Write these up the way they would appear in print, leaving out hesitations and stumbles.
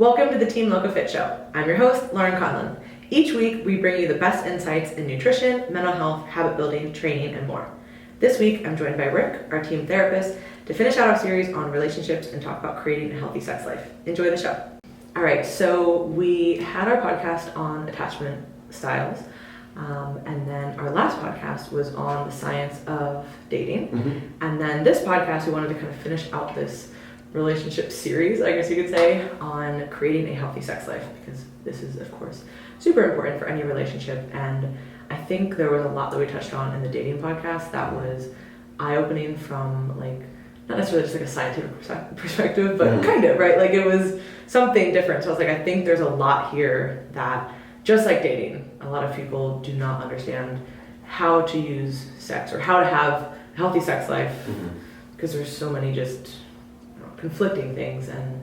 Welcome to the Team Loco Fit Show. I'm your host, Lauren Conlon. Each week, we bring you the best insights in nutrition, mental health, habit building, training, and more. This week, I'm joined by Rick, our team therapist, to finish out our series on relationships and talk about creating a healthy sex life. Enjoy the show. All right, so we had our podcast on attachment styles, and then our last podcast was on the science of dating. And then this podcast, we wanted to kind of finish out this relationship series, I guess you could say, on creating a healthy sex life, because this is, of course, super important for any relationship. And I think there was a lot that we touched on in the dating podcast that was eye-opening from, like, not necessarily just like a scientific perspective, but kind of, right? Like, it was something different. So I was like, I think there's a lot here that, just like dating, a lot of people do not understand how to use sex or how to have a healthy sex life, because there's so many just conflicting things and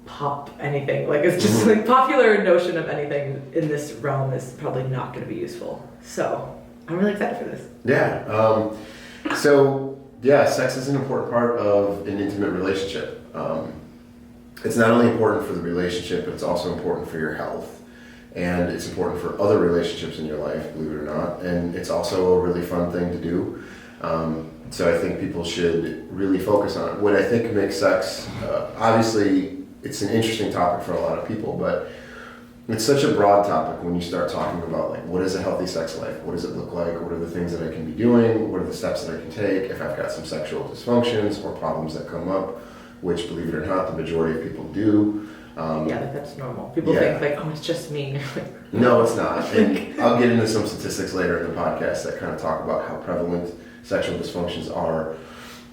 pop anything. Like, it's just like popular notion of anything in this realm is probably not going to be useful. So I'm really excited for this. Sex is an important part of an intimate relationship. It's not only important for the relationship, but it's also important for your health. And it's important for other relationships in your life, believe it or not. And it's also a really fun thing to do. So I think people should really focus on it. What I think makes sex, obviously, it's an interesting topic for a lot of people, but it's such a broad topic when you start talking about, like, what is a healthy sex life? What does it look like? What are the things that I can be doing? What are the steps that I can take if I've got some sexual dysfunctions or problems that come up, which, believe it or not, the majority of people do. That's normal. People think, like, oh, it's just me. No, it's not. And I'll get into some statistics later in the podcast that kind of talk about how prevalent sexual dysfunctions are.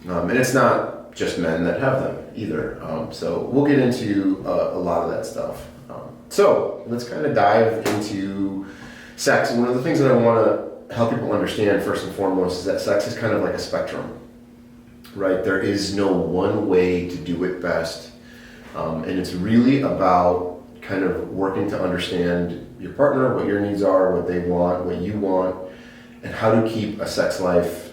And it's not just men that have them either. So we'll get into a lot of that stuff. So let's kind of dive into sex. And one of the things that I want to help people understand first and foremost is that sex is kind of like a spectrum, right? There is no one way to do it best. And it's really about kind of working to understand your partner, what your needs are, what they want, what you want, and how to keep a sex life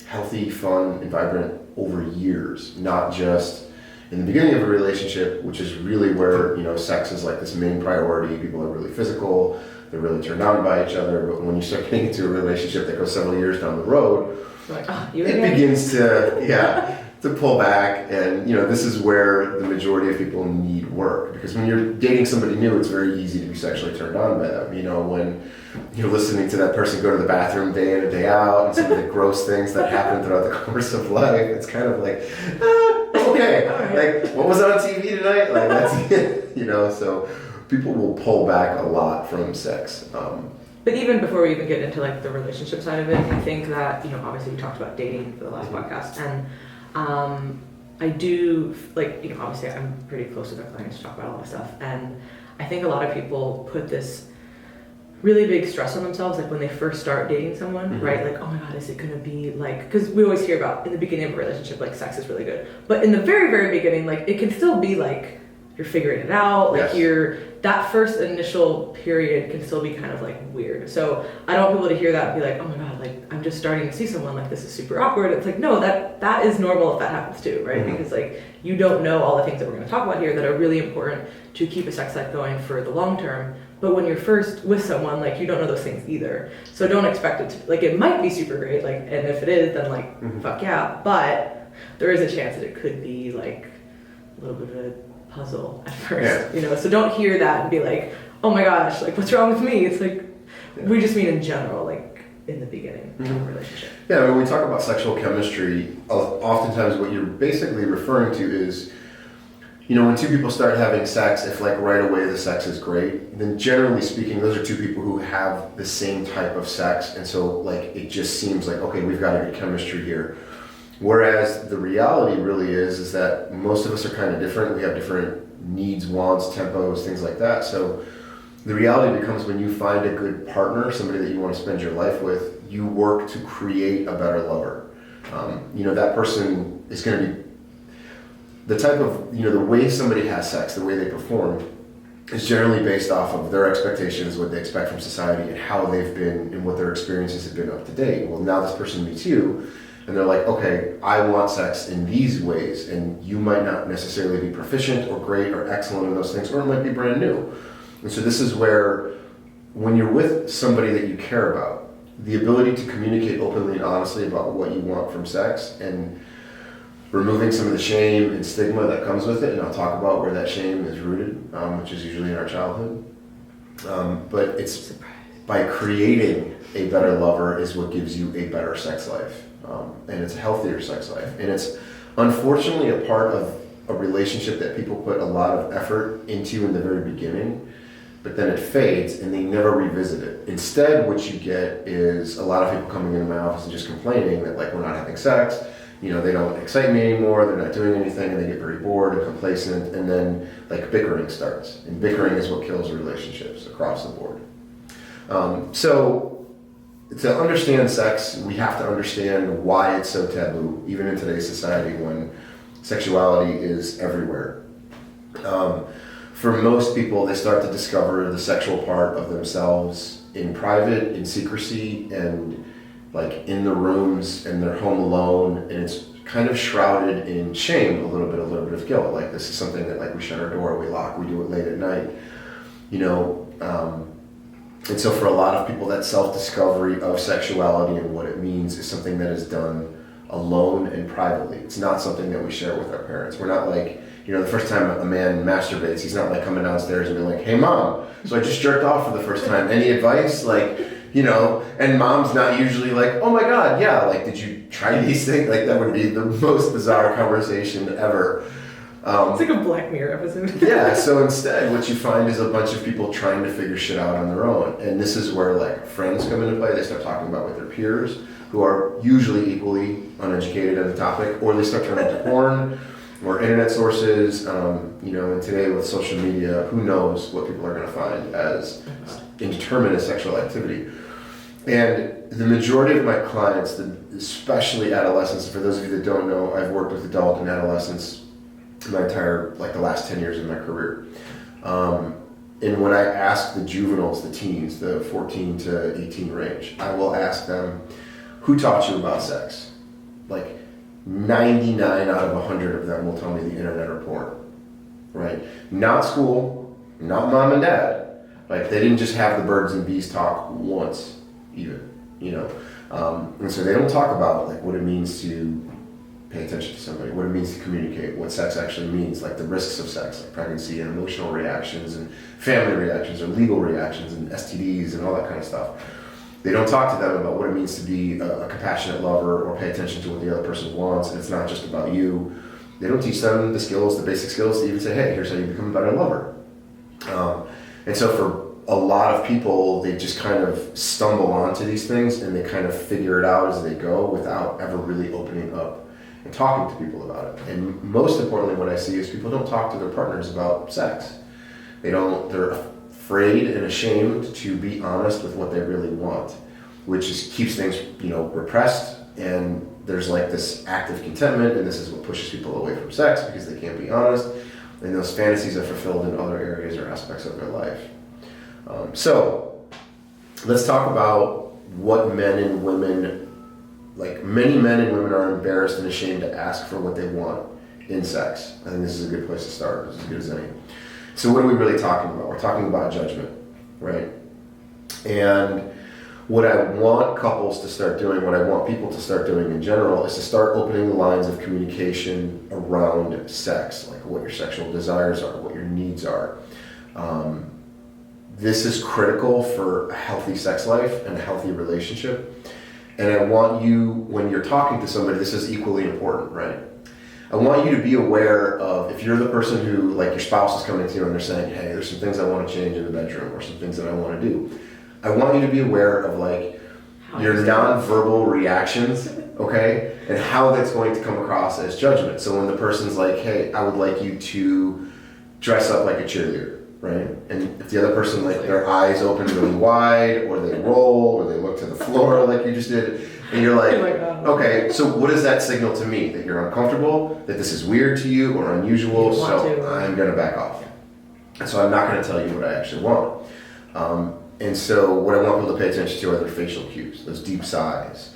healthy, fun, and vibrant over years, not just in the beginning of a relationship, which is really where, sex is like this main priority. People are really physical, they're really turned on by each other, but when you start getting into a relationship that goes several years down the road, it begins to pull back, and this is where the majority of people need work, because when you're dating somebody new, it's very easy to be sexually turned on by them. When you're listening to that person go to the bathroom day in and day out, and some of the gross things that happen throughout the course of life, it's kind of like, okay, like, what was on TV tonight? Like, that's it, so people will pull back a lot from sex. But even before we even get into, like, the relationship side of it, I think that, obviously we talked about dating for the last podcast, and I do, like, obviously I'm pretty close with our clients to talk about all this stuff, and I think a lot of people put this really big stress on themselves, like, when they first start dating someone, right? Like, oh my God, is it gonna be like, because we always hear about in the beginning of a relationship, like, sex is really good, but in the very, very beginning, like, it can still be like you're figuring it out, like, that first initial period can still be kind of, like, weird. So I don't want people to hear that and be like, oh my God, like, I'm just starting to see someone, like, this is super awkward. It's like, no, that is normal if that happens too, right? Because, like, you don't know all the things that we're going to talk about here that are really important to keep a sex life going for the long term. But when you're first with someone, like, you don't know those things either. So don't expect it to, like, it might be super great, like, and if it is, then, like, fuck yeah. But there is a chance that it could be, like, a little bit of a puzzle at first, so don't hear that and be like, oh my gosh, like, what's wrong with me? It's like, we just mean in general, like, in the beginning of a relationship. Yeah, when we talk about sexual chemistry, oftentimes what you're basically referring to is, when two people start having sex, if, like, right away the sex is great, then generally speaking, those are two people who have the same type of sex, and so, like, it just seems like, okay, we've got a good chemistry here. Whereas the reality really is that most of us are kind of different. We have different needs, wants, tempos, things like that. So the reality becomes, when you find a good partner, somebody that you want to spend your life with, you work to create a better lover. That person is going to be the type of, the way somebody has sex, the way they perform, is generally based off of their expectations, what they expect from society, and how they've been and what their experiences have been up to date. Well, now this person meets you, and they're like, okay, I want sex in these ways, and you might not necessarily be proficient or great or excellent in those things, or it might be brand new. And so this is where, when you're with somebody that you care about, the ability to communicate openly and honestly about what you want from sex, and removing some of the shame and stigma that comes with it, and I'll talk about where that shame is rooted, which is usually in our childhood. But it's by creating a better lover is what gives you a better sex life, and it's a healthier sex life. And it's unfortunately a part of a relationship that people put a lot of effort into in the very beginning, but then it fades and they never revisit it. Instead, what you get is a lot of people coming into my office and just complaining that, like, we're not having sex, you know, they don't excite me anymore, they're not doing anything, and they get very bored and complacent, and then, like, bickering starts. And bickering is what kills relationships across the board. So to understand sex, we have to understand why it's so taboo, even in today's society when sexuality is everywhere. For most people, they start to discover the sexual part of themselves in private, in secrecy, and like in the rooms, and they're home alone, and it's kind of shrouded in shame, a little bit of guilt. Like, this is something that, like, we shut our door, we lock, we do it late at night, you know. And so for a lot of people, that self-discovery of sexuality and what it means is something that is done alone and privately. It's not something that we share with our parents. We're not like, you know, the first time a man masturbates, he's not like coming downstairs and being like, hey mom, so I just jerked off for the first time, any advice? Like, you know, and mom's not usually like, oh my god, yeah, like, did you try these things? Like, that would be the most bizarre conversation ever. It's like a Black Mirror episode. Yeah, so instead what you find is a bunch of people trying to figure shit out on their own. And this is where, like, friends come into play. They start talking about with their peers, who are usually equally uneducated on the topic, or they start turning to porn or internet sources. You know, and today with social media, who knows what people are going to find as indeterminate sexual activity. And the majority of my clients, especially adolescents, and for those of you that don't know, I've worked with adult and adolescents my entire, like, the last 10 years of my career. And when I ask the juveniles, the teens, the 14 to 18 range, I will ask them, who taught you about sex? Like, 99 out of 100 of them will tell me the internet or porn, right? Not school, not mom and dad. Like, they didn't just have the birds and bees talk once, even, you know? And so they don't talk about, like, what it means to pay attention to somebody, what it means to communicate, what sex actually means, like the risks of sex, like pregnancy and emotional reactions and family reactions or legal reactions and STDs and all that kind of stuff. They don't talk to them about what it means to be a compassionate lover or pay attention to what the other person wants, and it's not just about you. They don't teach them the skills, the basic skills, to even say, hey, here's how you become a better lover. And so for a lot of people, they just kind of stumble onto these things and they kind of figure it out as they go without ever really opening up and talking to people about it. And most importantly, what I see is people don't talk to their partners about sex. They're afraid and ashamed to be honest with what they really want, which is keeps things, you know, repressed, and there's like this active contentment, and this is what pushes people away from sex because they can't be honest, and those fantasies are fulfilled in other areas or aspects of their life. So let's talk about what men and women, like many men and women, are embarrassed and ashamed to ask for what they want in sex. I think this is a good place to start. This is as good as any. So what are we really talking about? We're talking about judgment, right? And what I want couples to start doing, what I want people to start doing in general, is to start opening the lines of communication around sex, like what your sexual desires are, what your needs are. This is critical for a healthy sex life and a healthy relationship. And I want you, when you're talking to somebody, this is equally important, right? I want you to be aware of, if you're the person who, like, your spouse is coming to you and they're saying, hey, there's some things I want to change in the bedroom or some things that I want to do. I want you to be aware of, like, your nonverbal reactions, okay? And how that's going to come across as judgment. So when the person's like, hey, I would like you to dress up like a cheerleader, right? And if the other person, like, their eyes open really wide, or they roll, or they look to the floor like you just did, and you're like, okay, so what does that signal to me? That you're uncomfortable, that this is weird to you or unusual, so I'm gonna back off. So I'm not gonna tell you what I actually want. And so what I want people to pay attention to are their facial cues, those deep sighs,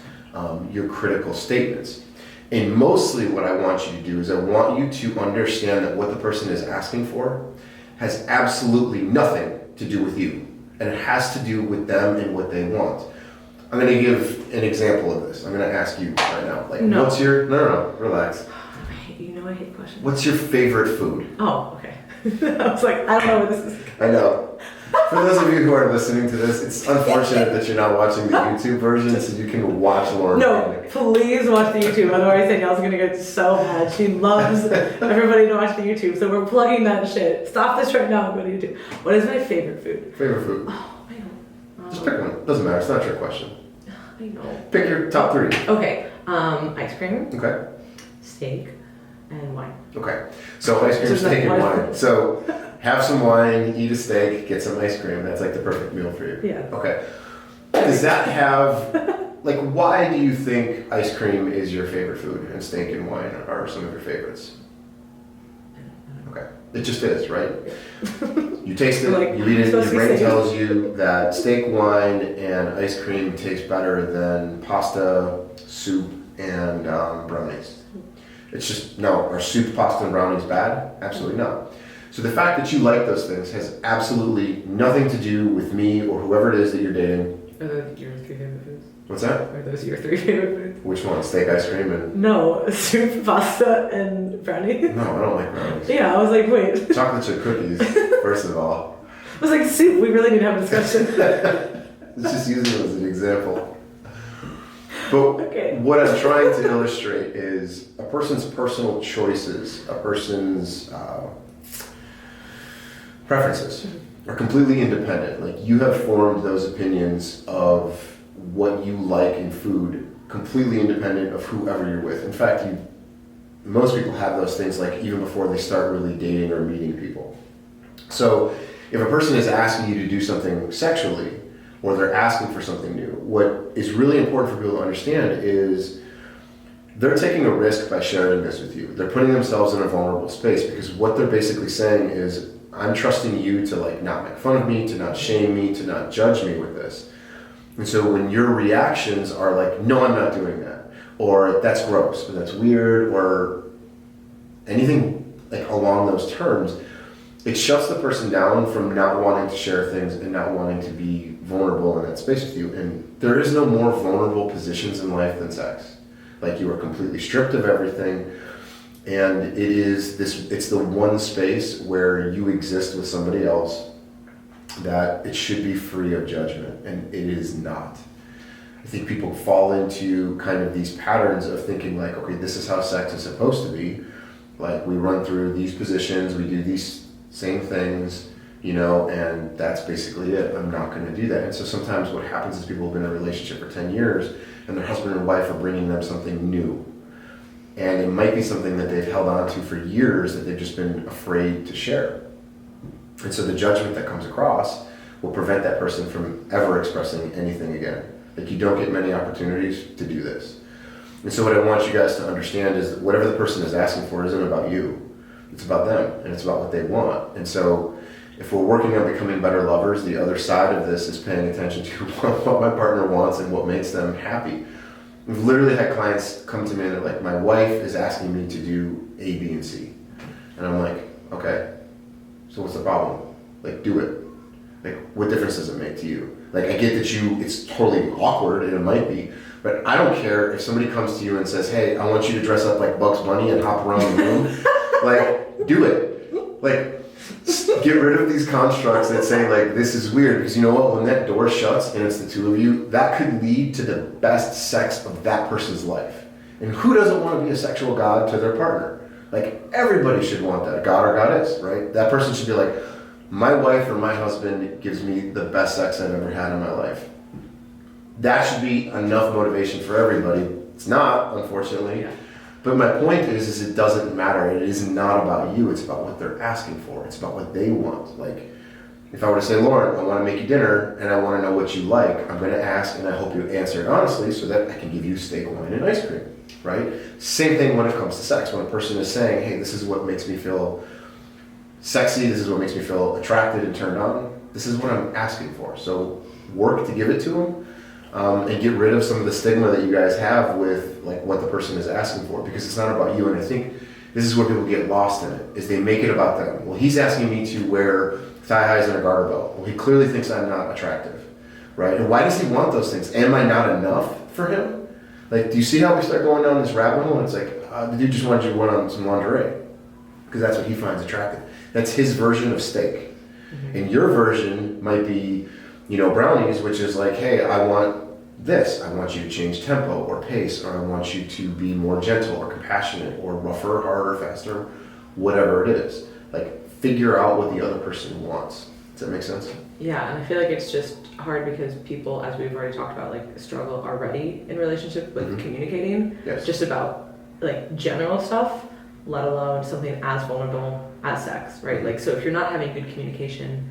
your critical statements. And mostly what I want you to do is I want you to understand that what the person is asking for has absolutely nothing to do with you. And it has to do with them and what they want. I'm going to give an example of this. I'm going to ask you right now. Like, no. What's your... No, relax. I hate questions. What's your favorite food? Oh, okay. I was like, I don't know what this is. I know. For those of you who are listening to this, it's unfortunate that you're not watching the YouTube version so you can watch Lauren. No, please watch the YouTube. Otherwise, Danielle's going to get so mad. She loves everybody to watch the YouTube. So we're plugging that shit. Stop this right now and go to YouTube. What is my favorite food? Favorite food? Oh, I know. Just pick one. Doesn't matter. It's not your question. I know. Pick your top 3. Okay. Ice cream. Okay. Steak. And wine. Okay. So ice cream, steak, and wine. So have some wine, eat a steak, get some ice cream. That's like the perfect meal for you. Yeah. Okay. Does that have, like, why do you think ice cream is your favorite food and steak and wine are some of your favorites? Okay. It just is, right? You taste it, you eat it, your brain tells you that steak, wine, and ice cream taste better than pasta, soup, and brownies. It's just, no, are soup, pasta, and brownies bad? Absolutely not. So the fact that you like those things has absolutely nothing to do with me or whoever it is that you're dating. Are those your 3 favorite foods? What's that? Are those your 3 favorite foods? Which one? Steak, ice cream, and... No, soup, pasta, and brownies. No, I don't like brownies. Yeah, I was like, wait. Chocolate chip cookies, first of all. I was like, soup, we really need to have a discussion. Let's just use it as an example. But okay. What I'm trying to illustrate is a person's personal choices, a person's preferences are completely independent. Like, you have formed those opinions of what you like in food completely independent of whoever you're with. In fact, most people have those things like even before they start really dating or meeting people. So if a person is asking you to do something sexually, or they're asking for something new, what is really important for people to understand is they're taking a risk by sharing this with you. They're putting themselves in a vulnerable space because what they're basically saying is, I'm trusting you to like not make fun of me, to not shame me, to not judge me with this. And so when your reactions are like, no, I'm not doing that, or that's gross, or that's weird, or anything like along those terms, it shuts the person down from not wanting to share things and not wanting to be vulnerable in that space with you. And there is no more vulnerable positions in life than sex. Like, you are completely stripped of everything, and it's the one space where you exist with somebody else that it should be free of judgment, and it is not. I think people fall into kind of these patterns of thinking like, okay, this is how sex is supposed to be. Like, we run through these positions, we do these same things, and that's basically it. I'm not going to do that. And so sometimes what happens is people have been in a relationship for 10 years and their husband and wife are bringing them something new. And it might be something that they've held on to for years that they've just been afraid to share. And so the judgment that comes across will prevent that person from ever expressing anything again. Like, you don't get many opportunities to do this. And so what I want you guys to understand is that whatever the person is asking for isn't about you. It's about them, and it's about what they want. And so if we're working on becoming better lovers, the other side of this is paying attention to what my partner wants and what makes them happy. We've literally had clients come to me and they're like, my wife is asking me to do A, B, and C. And I'm like, okay, so what's the problem? Like, do it. Like, what difference does it make to you? Like, I get that it's totally awkward, and it might be, but I don't care if somebody comes to you and says, hey, I want you to dress up like Bugs Bunny and hop around the room. Like, do it. Like, get rid of these constructs that say, like, this is weird. Because you know what? When that door shuts and it's the two of you, that could lead to the best sex of that person's life. And who doesn't want to be a sexual god to their partner? Like, everybody should want that, god or goddess, right? That person should be like, my wife or my husband gives me the best sex I've ever had in my life. That should be enough motivation for everybody. It's not, unfortunately. Yeah. But my point is it doesn't matter. It is not about you. It's about what they're asking for. It's about what they want. Like, if I were to say, Lauren, I want to make you dinner and I want to know what you like, I'm going to ask and I hope you answer it honestly so that I can give you steak, wine, and ice cream, right? Same thing when it comes to sex. When a person is saying, hey, this is what makes me feel sexy, this is what makes me feel attracted and turned on, this is what I'm asking for. So work to give it to them. and get rid of some of the stigma that you guys have with like what the person is asking for, because it's not about you. And I think this is where people get lost in it, is they make it about them. Well, he's asking me to wear thigh highs and a garter belt. Well, he clearly thinks I'm not attractive, right? And why does he want those things? Am I not enough for him? Like, do you see how we start going down this rabbit hole? And it's like, the dude just wanted you to put on some lingerie because that's what he finds attractive. That's his version of steak. Mm-hmm. And your version might be, brownies, which is like, hey, I want this. I want you to change tempo or pace, or I want you to be more gentle or compassionate or rougher, harder, faster, whatever it is. Like, figure out what the other person wants. Does that make sense? Yeah, and I feel like it's just hard because people, as we've already talked about, like struggle already in relationship with communicating. Yes. Just about like general stuff, let alone something as vulnerable as sex, right? Like, so if you're not having good communication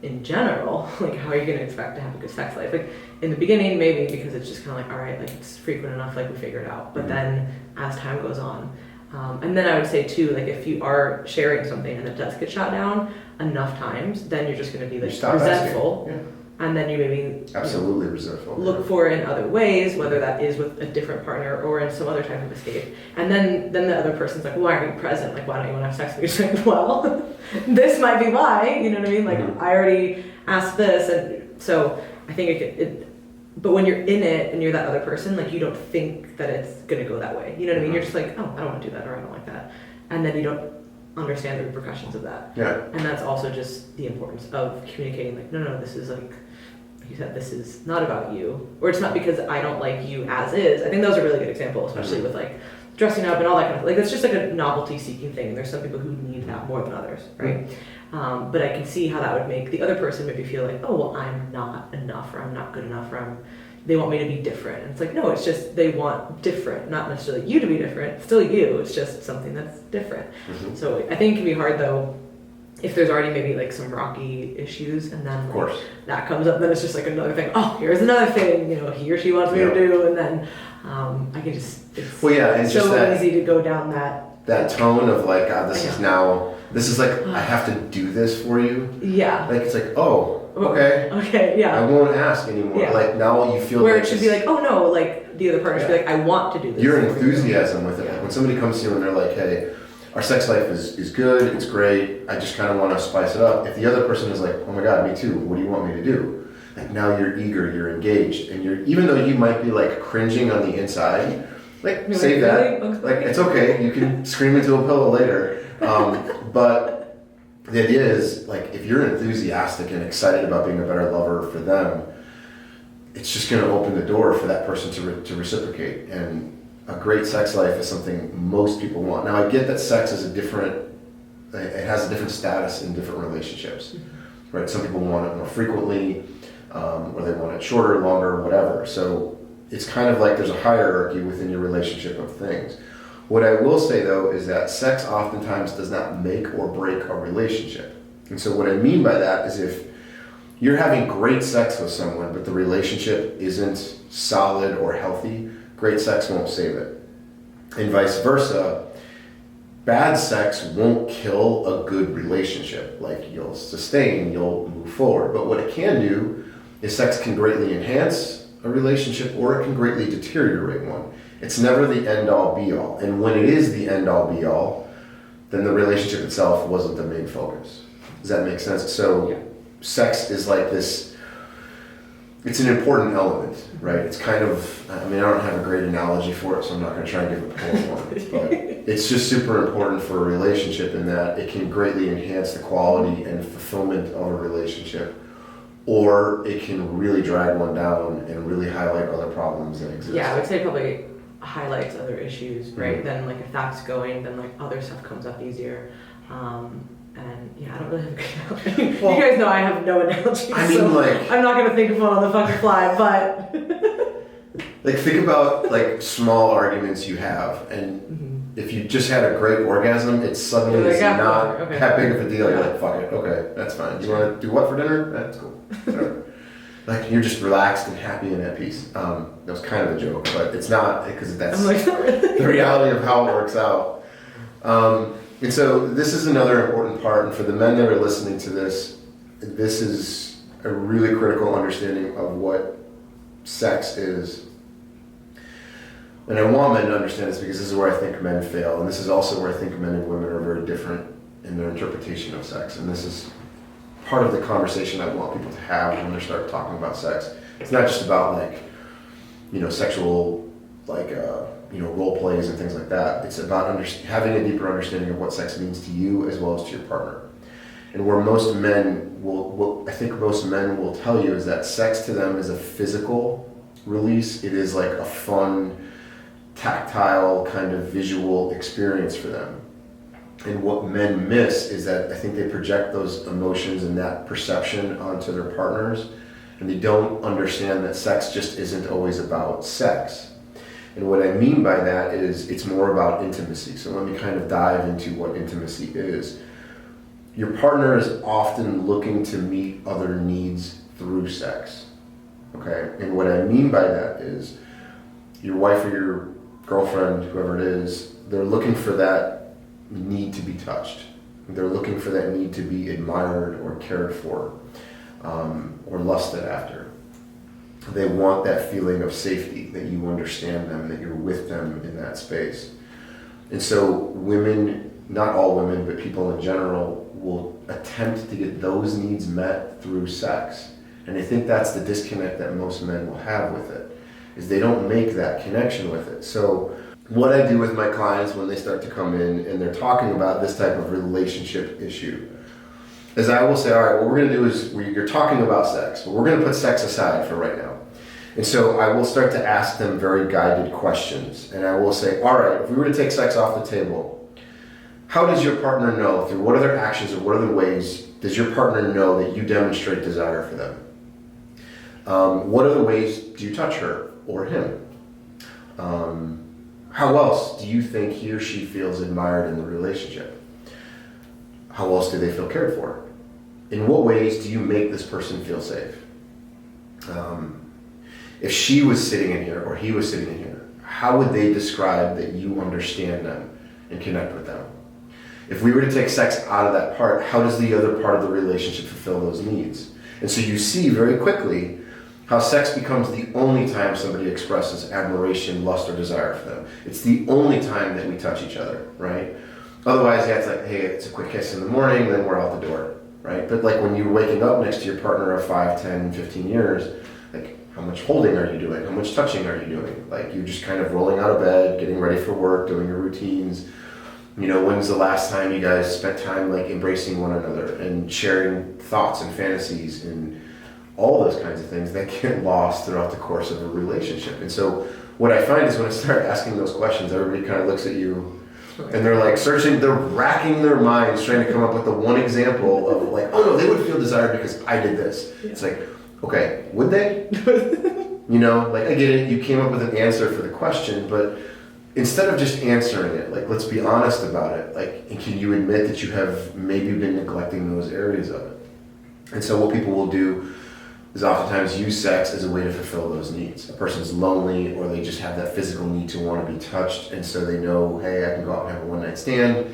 in general, like how are you going to expect to have a good sex life? Like in the beginning, maybe because it's just kind of like, all right, like it's frequent enough, like we figure it out. But then as time goes on, and then I would say too, like if you are sharing something and it does get shot down enough times, then you're just going to be like resentful. Yeah. And then you maybe absolutely resentful. Look for it in other ways, whether that is with a different partner or in some other type of escape. And then the other person's like, why aren't you present? Like, why don't you want to have sex with me? You're like, well, this might be why, you know what I mean? Like, I already asked this. And so I think but when you're in it and you're that other person, like you don't think that it's going to go that way. You know what I mean? You're just like, oh, I don't want to do that, or I don't like that. And then you don't understand the repercussions of that. Yeah. And that's also just the importance of communicating, like, no, this is like you said, this is not about you, or it's not because I don't like you as is. I think those are a really good example, especially with like dressing up and all that kind of like, it's just like a novelty seeking thing. There's some people who need that more than others, right? But I can see how that would make the other person maybe feel like, oh, well, I'm not enough, or I'm not good enough, or they want me to be different. And it's like, no, it's just they want different, not necessarily you to be different. Still you, it's just something that's different. So I think it can be hard though, if there's already maybe like some rocky issues, and then like, that comes up, then it's just like another thing. Oh, here's another thing, he or she wants me to do, and then I can just, it's and so just easy to go down that tone of like, God, this is like, I have to do this for you. Yeah. Like, it's like, oh, okay. Okay, yeah. I won't ask anymore. Yeah. Like, now you feel where like it should be like, oh no, like the other partner should be like, I want to do this. Your enthusiasm with it. Like, when somebody comes to you and they're like, hey, our sex life is good, it's great, I just kind of want to spice it up. If the other person is like, oh my God, me too, what do you want me to do? Like, now you're eager, you're engaged, and even though you might be like cringing on the inside, like, save that. Like, it's okay, you can scream into a pillow later. But the idea is, like, if you're enthusiastic and excited about being a better lover for them, it's just going to open the door for that person to reciprocate. And a great sex life is something most people want. Now, I get that sex is it has a different status in different relationships, right? Some people want it more frequently, or they want it shorter, longer, whatever. So it's kind of like there's a hierarchy within your relationship of things. What I will say, though, is that sex oftentimes does not make or break a relationship. And so what I mean by that is if you're having great sex with someone, but the relationship isn't solid or healthy, great sex won't save it. And vice versa, bad sex won't kill a good relationship. Like, you'll sustain, you'll move forward. But what it can do is sex can greatly enhance a relationship, or it can greatly deteriorate one. It's never the end-all be-all. And when it is the end-all be-all, then the relationship itself wasn't the main focus. Does that make sense? So sex is like this, it's an important element, right? It's kind of, I don't have a great analogy for it, so I'm not going to try and give a poor one. But it's just super important for a relationship in that it can greatly enhance the quality and fulfillment of a relationship, or it can really drag one down and really highlight other problems that exist. Yeah, I would say probably highlights other issues, right? Then like if that's going, then like other stuff comes up easier. And I don't really have a good analogy. Well, you guys know I have no analogy. So I'm not going to think of one on the fucking fly, but like, think about like small arguments you have, and if you just had a great orgasm, it's suddenly like, not that big of a deal. You're like, fuck it, okay, that's fine. Do you want to do what for dinner? That's cool. Like, you're just relaxed and happy and at peace. That was kind of a joke, but it's not, because that's the reality of how it works out. And so this is another important part, and for the men that are listening to this, this is a really critical understanding of what sex is, and I want men to understand this because this is where I think men fail, and this is also where I think men and women are very different in their interpretation of sex, and this is part of the conversation I want people to have when they start talking about sex. It's not just about sexual role plays and things like that. It's about having a deeper understanding of what sex means to you as well as to your partner. And where most men most men will tell you is that sex to them is a physical release. It is like a fun, tactile kind of visual experience for them. And what men miss is that I think they project those emotions and that perception onto their partners, and they don't understand that sex just isn't always about sex. And what I mean by that is it's more about intimacy. So let me kind of dive into what intimacy is. Your partner is often looking to meet other needs through sex. Okay? And what I mean by that is your wife or your girlfriend, whoever it is, they're looking for that need to be touched. They're looking for that need to be admired or cared for, or lusted after. They want that feeling of safety, that you understand them, that you're with them in that space. And so women, not all women, but people in general, will attempt to get those needs met through sex. And I think that's the disconnect that most men will have with it, is they don't make that connection with it. So what I do with my clients when they start to come in and they're talking about this type of relationship issue is I will say, all right, what we're going to do is you're talking about sex, but we're going to put sex aside for right now. And so I will start to ask them very guided questions. And I will say, all right, if we were to take sex off the table, how does your partner know, through what other actions or what other ways does your partner know that you demonstrate desire for them? What other ways do you touch her or him? How else do you think he or she feels admired in the relationship? How else do they feel cared for? In what ways do you make this person feel safe? If she was sitting in here or he was sitting in here, how would they describe that you understand them and connect with them? If we were to take sex out of that part, how does the other part of the relationship fulfill those needs? And so you see very quickly how sex becomes the only time somebody expresses admiration, lust, or desire for them. It's the only time that we touch each other, right? Otherwise, yeah, it's like, hey, it's a quick kiss in the morning, then we're out the door, right? But like when you're waking up next to your partner of 5, 10, 15 years, like how much holding are you doing? How much touching are you doing? Like you're just kind of rolling out of bed, getting ready for work, doing your routines. You know, when's the last time you guys spent time like embracing one another and sharing thoughts and fantasies and all those kinds of things that get lost throughout the course of a relationship. And so what I find is when I start asking those questions, everybody kind of looks at you and they're like searching, they're racking their minds trying to come up with the one example of like, oh no, they would feel desired because I did this. Yeah. It's like, okay, would they? You know, like I get it, you came up with an answer for the question, but instead of just answering it, like let's be honest about it. Like, and can you admit that you have maybe been neglecting those areas of it? And so what people will do is oftentimes use sex as a way to fulfill those needs. A person's lonely or they just have that physical need to want to be touched, and so they know, hey, I can go out and have a one-night stand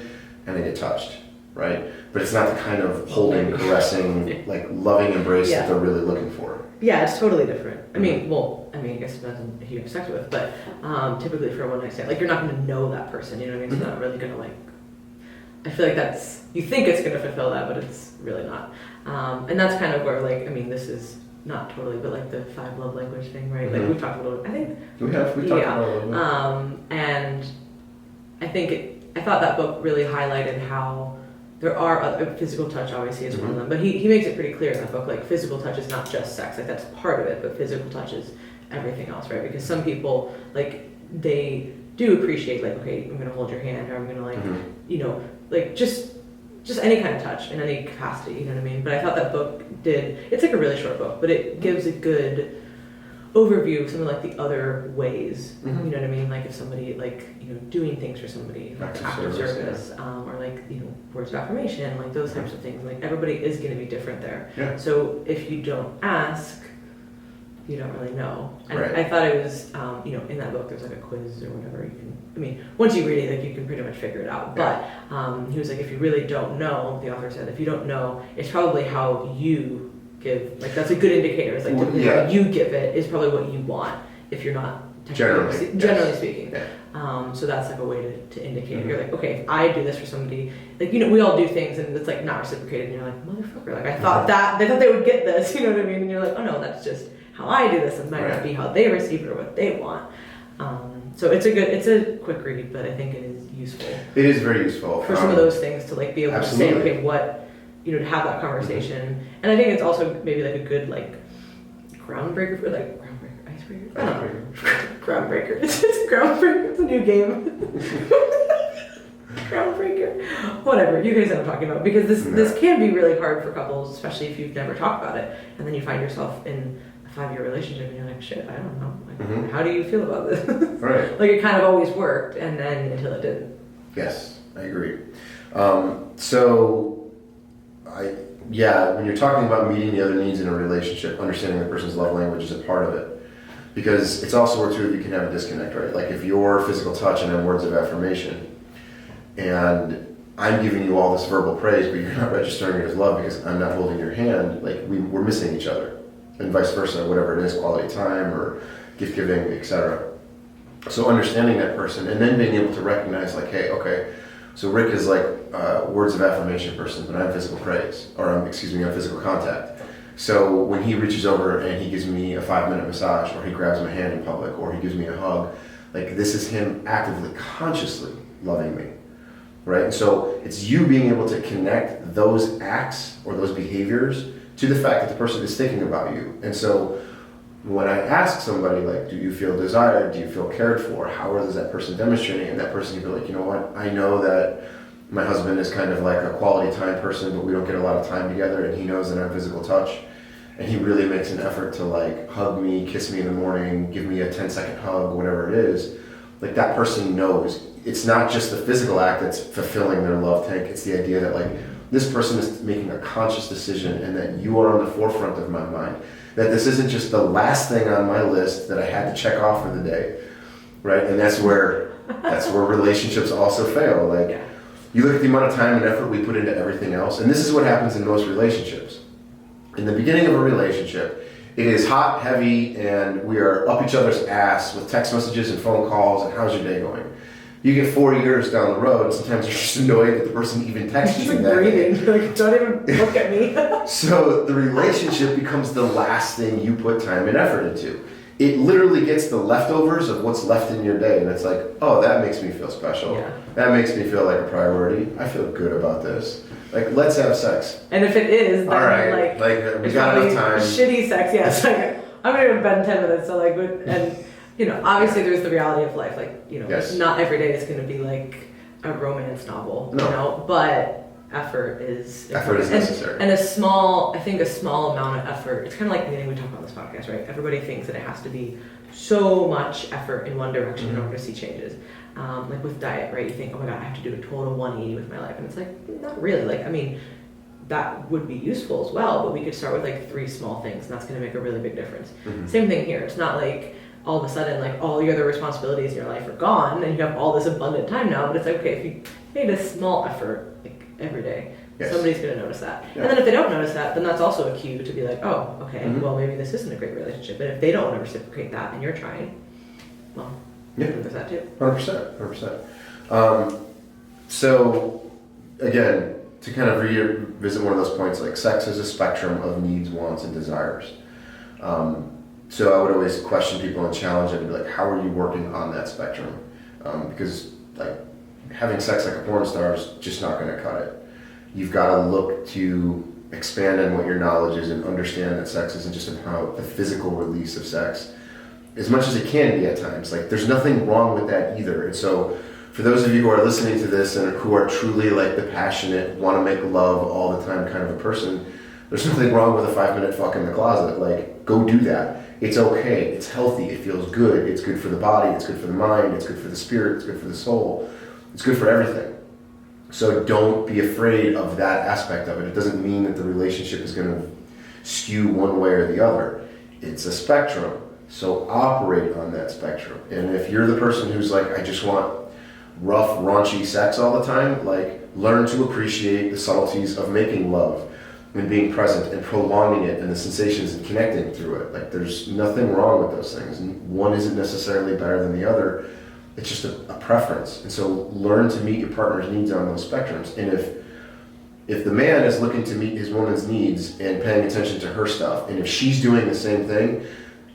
and they get touched, right? But it's not the kind of holding, caressing, like loving embrace that they're really looking for. Yeah, it's totally different. I mean, I guess it depends on who you have sex with, but typically for a one-night stand, like you're not going to know that person, you know what I mean? It's not really going to like, I feel like that's, you think it's going to fulfill that, but it's really not. And that's kind of where like, I mean, this is not totally, but like the 5 love language thing, right? Like we've talked a little, I think. We talked about it a little bit. And I thought that book really highlighted how there are other, physical touch obviously is one of them, but he makes it pretty clear in that book, like physical touch is not just sex, like that's part of it, but physical touch is everything else, right? Because some people, like, they do appreciate, like, okay, I'm gonna hold your hand, or I'm gonna like, you know, like just any kind of touch in any capacity, you know what I mean? But I thought that book it's like a really short book, but it gives a good overview of some of like the other ways, you know what I mean? Like if somebody, like, you know, doing things for somebody, like active service, or like, you know, words of affirmation, like those types of things. Like everybody is going to be different there. Yeah. So if you don't ask, you don't really know. And I thought it was, you know, in that book there's like a quiz or whatever you can, I mean, once you read it, like you can pretty much figure it out. Yeah. But he was like, if you really don't know, the author said, if you don't know, it's probably how you give, like that's a good indicator. It's like typically how you give it is probably what you want if you're not generally speaking. Yeah. So that's like a way to indicate. You're like, okay, if I do this for somebody, like, you know, we all do things and it's like not reciprocated and you're like, motherfucker, like I thought they thought they would get this, you know what I mean? And you're like, oh no, that's just how I do this. It might not be how they receive it or what they want. So it's a quick read, but I think it is useful. It is very useful for some of those things to like be able to say, okay, what, you know, to have that conversation. And I think it's also maybe like a good like groundbreaker for like icebreaker. Groundbreaker. It's just groundbreaker. It's a new game. Groundbreaker. Whatever. You guys know what I'm talking about, because this can be really hard for couples, especially if you've never talked about it, and then you find yourself in a 5-year relationship and you're like, shit, I don't know. Like, how do you feel about this? Right. Like it kind of always worked, and then until it didn't. Yes, I agree. When you're talking about meeting the other needs in a relationship, understanding the person's love language is a part of it. Because it's also where two of you can have a disconnect, right? Like if you're physical touch and I'm words of affirmation, and I'm giving you all this verbal praise, but you're not registering it as love because I'm not holding your hand, like we're missing each other. And vice versa, whatever it is, quality time or gift giving, etc. So understanding that person and then being able to recognize like, hey, okay, so Rick is like words of affirmation person, but I'm physical praise, or I'm physical contact. So when he reaches over and he gives me a 5-minute massage, or he grabs my hand in public, or he gives me a hug, like this is him actively, consciously loving me, right? And so it's you being able to connect those acts or those behaviors to the fact that the person is thinking about you. And so when I ask somebody, like, do you feel desired? Do you feel cared for? How is that person demonstrating? And that person can be like, you know what? I know that my husband is kind of like a quality time person, but we don't get a lot of time together, and he knows that I'm physical touch. And he really makes an effort to like hug me, kiss me in the morning, give me a 10-second hug, whatever it is. Like that person knows. It's not just the physical act that's fulfilling their love tank. It's the idea that like this person is making a conscious decision and that you are on the forefront of my mind. That this isn't just the last thing on my list that I had to check off for the day, right? And that's where relationships also fail. Like you look at the amount of time and effort we put into everything else, and this is what happens in most relationships. In the beginning of a relationship, it is hot, heavy, and we are up each other's ass with text messages and phone calls and how's your day going? You get 4 years down the road, and sometimes you're just annoyed that the person even texted you that day. You're like, don't even look at me. So the relationship becomes the last thing you put time and effort into. It literally gets the leftovers of what's left in your day, and it's like, oh, that makes me feel special. Yeah. That makes me feel like a priority. I feel good about this. Like, let's have sex. And if it is, then all right, like we got enough time. Shitty sex, yes. Like, I'm gonna go to bed in 10 minutes. So like, and you know, obviously there's the reality of life. Like, you know, not every day is gonna be like a romance novel. No. You know, but effort is necessary. And a small amount of effort. It's kind of like anything we talk about on this podcast, right? Everybody thinks that it has to be so much effort in one direction in order to see changes. Like with diet, right? You think, oh my God, I have to do a total 180 with my life. And it's like, not really. Like, I mean, that would be useful as well, but we could start with like 3 small things, and that's going to make a really big difference. Same thing here. It's not like all of a sudden, like all your other responsibilities in your life are gone and you have all this abundant time now, but it's like, okay, if you made a small effort like every day, somebody's going to notice that. And then if they don't notice that, then that's also a cue to be like, oh, okay, well, maybe this isn't a great relationship. And if they don't want to reciprocate that and you're trying, well, there's that too. 100%. So, again, to kind of revisit one of those points, like sex is a spectrum of needs, wants, and desires. So I would always question people and challenge them to be like, how are you working on that spectrum? Because like having sex like a porn star is just not going to cut it. You've got to look to expand on what your knowledge is and understand that sex isn't just about the physical release of sex, as much as it can be at times. Like there's nothing wrong with that either. And so for those of you who are listening to this and who are truly like the passionate, want to make love all the time kind of a person, there's nothing wrong with a 5-minute fuck in the closet. Like, go do that. It's okay. It's healthy. It feels good. It's good for the body. It's good for the mind. It's good for the spirit. It's good for the soul. It's good for everything. So don't be afraid of that aspect of it. It doesn't mean that the relationship is going to skew one way or the other. It's a spectrum. So operate on that spectrum. And if you're the person who's like, I just want rough, raunchy sex all the time, like learn to appreciate the subtleties of making love. and being present and prolonging it and the sensations and connecting through it. Like there's nothing wrong with those things. And one isn't necessarily better than the other. It's just a preference. And so learn to meet your partner's needs on those spectrums. And if the man is looking to meet his woman's needs and paying attention to her stuff, and if she's doing the same thing,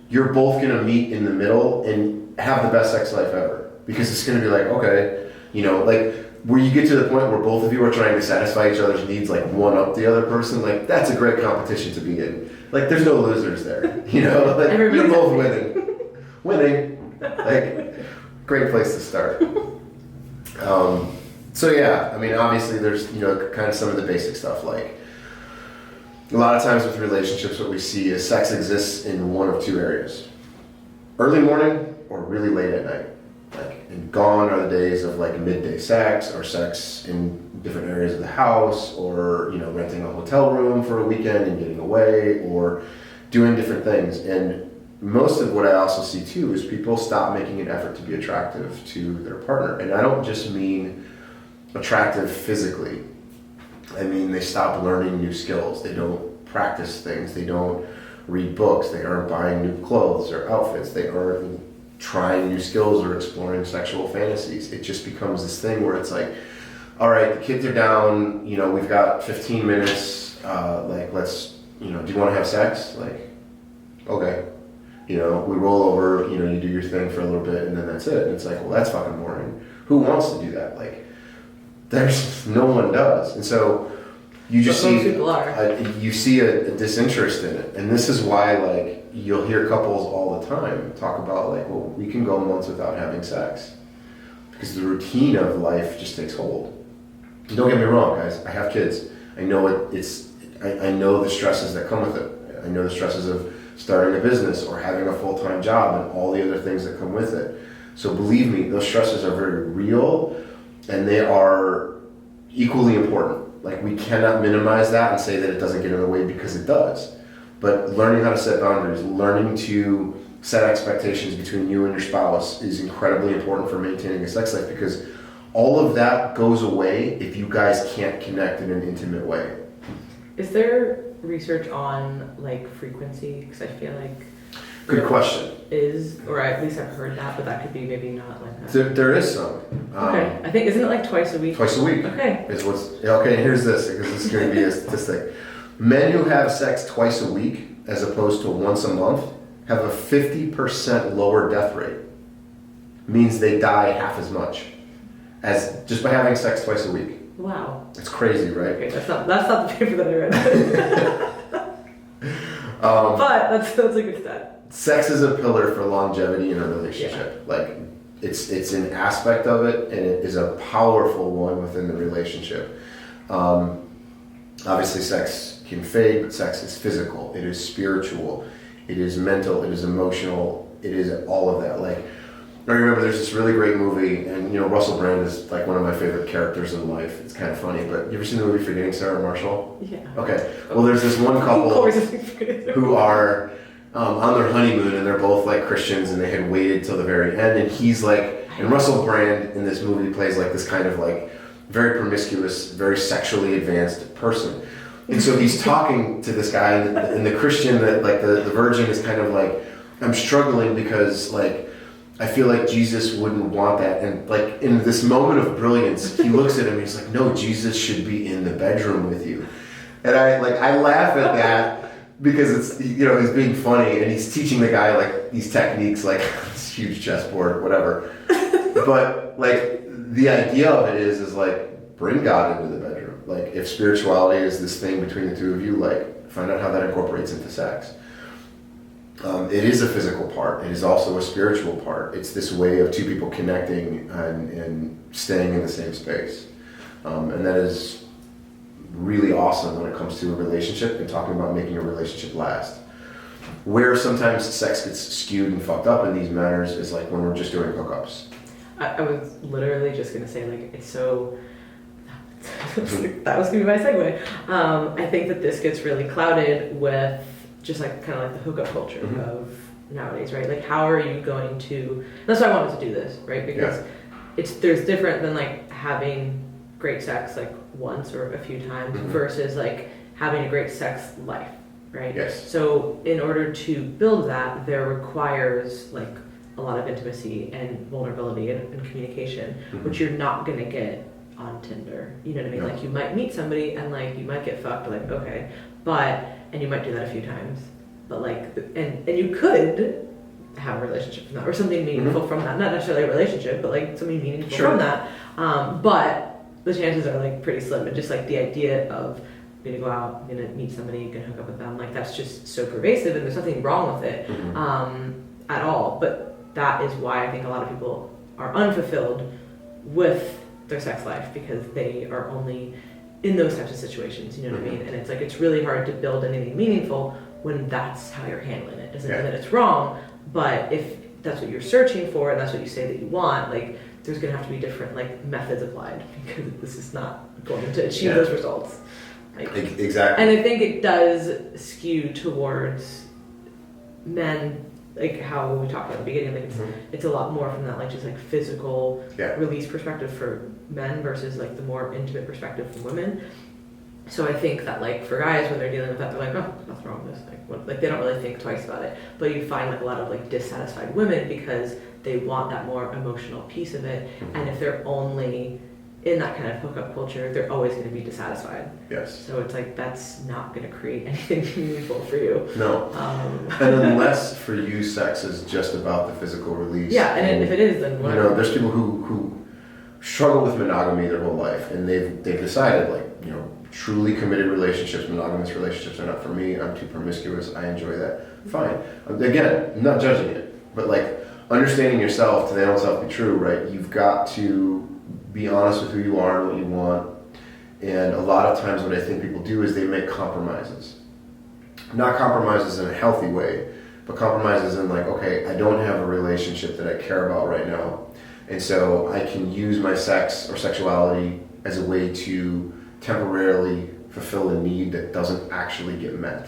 you're both going to meet in the middle and have the best sex life ever. Because it's going to be like, okay, like where you get to the point where both of you are trying to satisfy each other's needs, like one up the other person, like that's a great competition to be in. Like there's no losers there, like you're both winning, like great place to start. So yeah, I mean, obviously there's, kind of some of the basic stuff, like a lot of times with relationships, what we see is sex exists in one of two areas: early morning or really late at night. And gone are the days of like midday sex or sex in different areas of the house, or renting a hotel room for a weekend and getting away, or doing different things. And most of what I also see too is people stop making an effort to be attractive to their partner. And I don't just mean attractive physically. I mean they stop learning new skills. They don't practice things. They don't read books. They aren't buying new clothes or outfits. They aren't trying new skills or exploring sexual fantasies. It just becomes this thing where it's like, all right, the kids are down, we've got 15 minutes, let's, do you want to have sex? Like, okay. We roll over, you do your thing for a little bit and then that's it. And it's like, well, that's fucking boring. Who wants to do that? Like, there's no one does. And so you just see, you see a disinterest in it. And this is why, like, you'll hear couples all the time talk about, like, well, we can go months without having sex because the routine of life just takes hold. And don't get me wrong, guys. I have kids. I know I know the stresses that come with it. I know the stresses of starting a business or having a full-time job and all the other things that come with it. So believe me, those stresses are very real and they are equally important. Like, we cannot minimize that and say that it doesn't get in the way, because it does. But learning how to set boundaries, learning to set expectations between you and your spouse is incredibly important for maintaining a sex life, because all of that goes away if you guys can't connect in an intimate way. Is there research on like frequency? Because I feel like good question. Or at least I've heard that, but that could be maybe not like that. There is some. Okay, I think, isn't it like twice a week? Twice a week. Okay. Okay, here's this, because this is going to be a statistic. Men who have sex twice a week as opposed to once a month have a 50% lower death rate. Means they die half as much as just by having sex twice a week. Wow. It's crazy, right? Okay, that's not the paper that I read. But that's a good stat. Sex is a pillar for longevity in a relationship. Yeah. Like, it's an aspect of it, and it is a powerful one within the relationship. Obviously, sex can fade, but sex is physical. It is spiritual. It is mental. It is emotional. It is all of that. Like, I remember there's this really great movie, and Russell Brand is like one of my favorite characters in life. It's kind of funny, but you ever seen the movie Forgetting Sarah Marshall? Yeah. Okay. Well, there's this one couple who are on their honeymoon, and they're both like Christians, and they had waited till the very end, and he's like, and Russell Brand in this movie plays like this kind of like very promiscuous, very sexually advanced person. And so he's talking to this guy, and the Christian, that like the virgin, is kind of like, I'm struggling because like I feel like Jesus wouldn't want that. And like in this moment of brilliance, he looks at him and he's like, no, Jesus should be in the bedroom with you. And I laugh at that because it's, he's being funny and he's teaching the guy like these techniques, like this huge chessboard, whatever. But like the idea of it is like, bring God into the bedroom. Like, if spirituality is this thing between the two of you, like, find out how that incorporates into sex. It is a physical part. It is also a spiritual part. It's this way of two people connecting and staying in the same space. And that is really awesome when it comes to a relationship and talking about making a relationship last. Where sometimes sex gets skewed and fucked up in these matters is like when we're just doing hookups. I was literally just going to say, like, it's so... that was going to be my segue. I think that this gets really clouded with just like kind of like the hookup culture of nowadays, right? Like, how are you going to... That's why I wanted to do this, right? Because there's different than like having great sex like once or a few times versus like having a great sex life, right? Yes. So in order to build that, there requires like a lot of intimacy and vulnerability and communication, which you're not gonna get on Tinder. You know what I mean? No. Like you might meet somebody and like you might get fucked, like okay, and you might do that a few times, but like and you could have a relationship from that or something meaningful from that. Not necessarily a relationship, but like something meaningful from that. But the chances are like pretty slim. And just like the idea of I'm gonna go out, I'm gonna meet somebody, gonna hook up with them, like that's just so pervasive, and there's nothing wrong with it at all. But that is why I think a lot of people are unfulfilled with their sex life, because they are only in those types of situations, you know what I mean? And it's like it's really hard to build anything meaningful when that's how you're handling it. Doesn't mean that it's wrong, but if that's what you're searching for and that's what you say that you want, like there's gonna have to be different like methods applied, because this is not going to achieve those results. Like, exactly. And I think it does skew towards men, like how we talked about at the beginning, like it's a lot more from that like just like physical release perspective for men versus like the more intimate perspective from women. So I think that like for guys, when they're dealing with that, they're like, oh, nothing wrong with this. Like they don't really think twice about it. But you find like a lot of like dissatisfied women because they want that more emotional piece of it. And if they're only in that kind of hookup culture, they're always going to be dissatisfied. Yes. So it's like that's not going to create anything meaningful for you. No. And unless for you sex is just about the physical release. Yeah, and if it is, then whatever. You know, there's people who struggle with monogamy their whole life, and they've decided like, you know, truly committed relationships, monogamous relationships are not for me. I'm too promiscuous. I enjoy that. Fine. Again, I'm not judging it, but like understanding yourself to then self be true, right? You've got to be honest with who you are and what you want. And a lot of times what I think people do is they make compromises. Not compromises in a healthy way, but compromises in like, okay, I don't have a relationship that I care about right now. And so I can use my sex or sexuality as a way to temporarily fulfill a need that doesn't actually get met,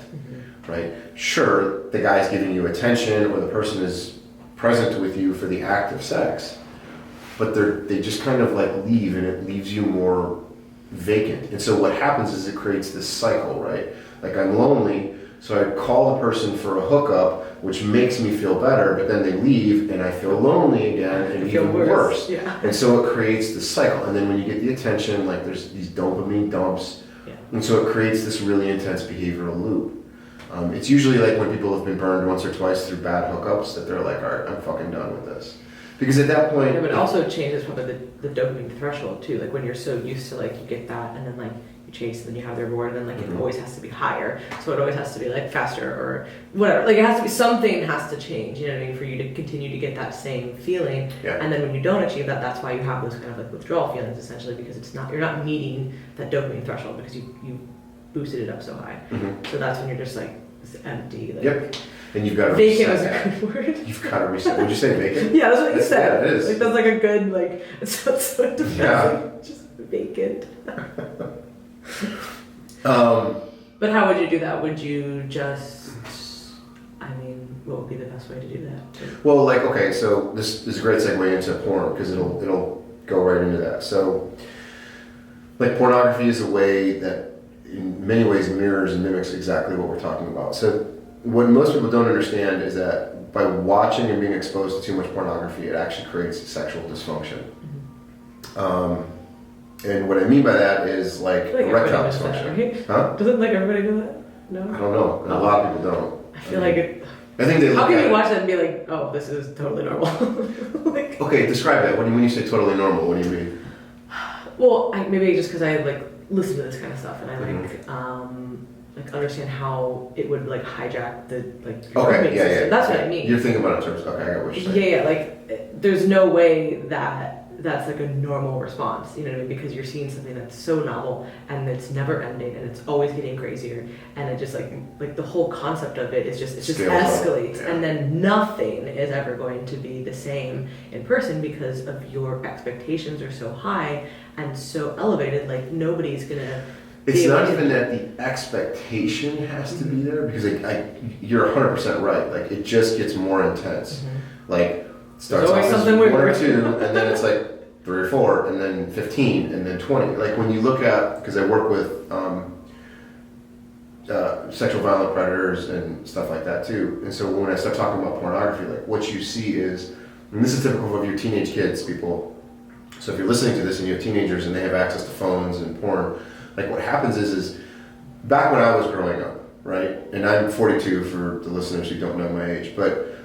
right? Sure, the guy's giving you attention or the person is present with you for the act of sex, but they just kind of like leave, and it leaves you more vacant. And so what happens is it creates this cycle, right? Like I'm lonely, so I call the person for a hookup, which makes me feel better, but then they leave and I feel lonely again and even worse. Yeah. And so it creates this cycle. And then when you get the attention, like there's these dopamine dumps. Yeah. And so it creates this really intense behavioral loop. It's usually like when people have been burned once or twice through bad hookups that they're like, all right, I'm fucking done with this. Because at that point... Yeah, but it also changes probably the dopamine threshold too. Like when you're so used to like you get that and then like you chase and then you have the reward and then like it always has to be higher. So it always has to be like faster or whatever. Like it has to be, something has to change, you know what I mean, for you to continue to get that same feeling. Yeah. And then when you don't achieve that, that's why you have those kind of like withdrawal feelings essentially, because you're not meeting that dopamine threshold because you boosted it up so high. So that's when you're just like it's empty. Like, And you've got to vacant reset. Was a good word. You've got to reset. Would you say vacant? Yeah, that's what you said. Yeah, it is. Like that's like a good like. It's so depressing. Yeah. Just vacant. But how would you do that? Would you just? I mean, what would be the best way to do that? Well, like okay, so this is a great segue into porn because it'll go right into that. So, like pornography is a way that in many ways mirrors and mimics exactly what we're talking about. So. What most people don't understand is that by watching and being exposed to too much pornography, it actually creates sexual dysfunction. And what I mean by that is like erectile dysfunction. That, right? Huh? Doesn't like everybody do that? No? I don't know. And a lot of people don't. I feel like it... I think they how can you watch that and be like, oh, this is totally normal? Like, okay, describe that. When you say totally normal, what do you mean? Well, maybe just because I like listen to this kind of stuff and I like understand how it would like hijack the like system. Yeah. That's what I mean. You're thinking about it in terms of, okay, I got what you're saying. Yeah, like there's no way that's like a normal response, you know what I mean? Because you're seeing something that's so novel and it's never ending and it's always getting crazier and it just like the whole concept of it is just escalates and then nothing is ever going to be the same in person because of your expectations are so high and so elevated, like nobody's gonna. It's not even that the expectation has to be there because you're 100% right. Like it just gets more intense. Like it starts off as 1 or 2, and then it's like 3 or 4, and then 15, and then 20. Like when you look at, because I work with sexual violent predators and stuff like that too. And so when I start talking about pornography, like what you see is, and this is typical of your teenage kids, people. So if you're listening to this and you have teenagers and they have access to phones and porn, like what happens is back when I was growing up, right? And I'm 42 for the listeners who don't know my age, but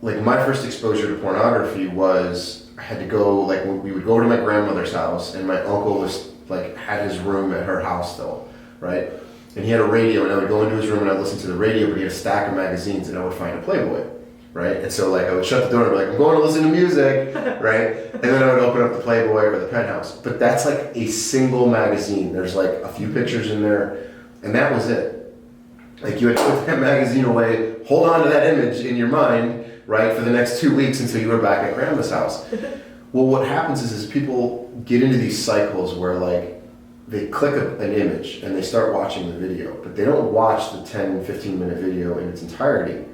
like my first exposure to pornography was I had to go, like we would go to my grandmother's house and my uncle was like had his room at her house still, right? And he had a radio and I would go into his room and I'd listen to the radio, but he had a stack of magazines and I would find a Playboy, right? And so like I would shut the door and be like, I'm going to listen to music, right? And then I would open up the Playboy or the Penthouse. But that's like a single magazine. There's like a few pictures in there and that was it. Like you had to put that magazine away, hold on to that image in your mind, right, for the next 2 weeks until you were back at grandma's house. Well, what happens is people get into these cycles where like they click an image and they start watching the video, but they don't watch the 10, 15-minute video in its entirety.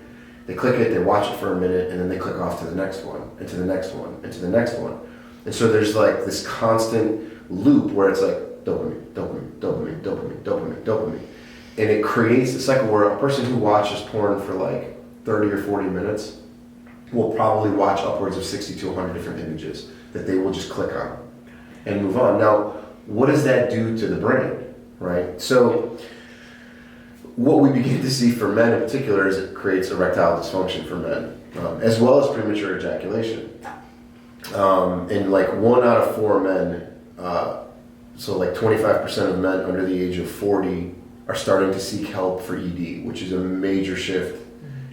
They click it, they watch it for a minute, and then they click off to the next one, and to the next one, and to the next one. And so there's like this constant loop where it's like dopamine, dopamine, dopamine, dopamine, dopamine, dopamine. And it creates a cycle where a person who watches porn for like 30 or 40 minutes will probably watch upwards of 60 to 100 different images that they will just click on and move on. Now, what does that do to the brain, right? So what we begin to see for men in particular is it creates erectile dysfunction for men, as well as premature ejaculation. And like 1 out of 4 men, so like 25% of men under the age of 40 are starting to seek help for ED, which is a major shift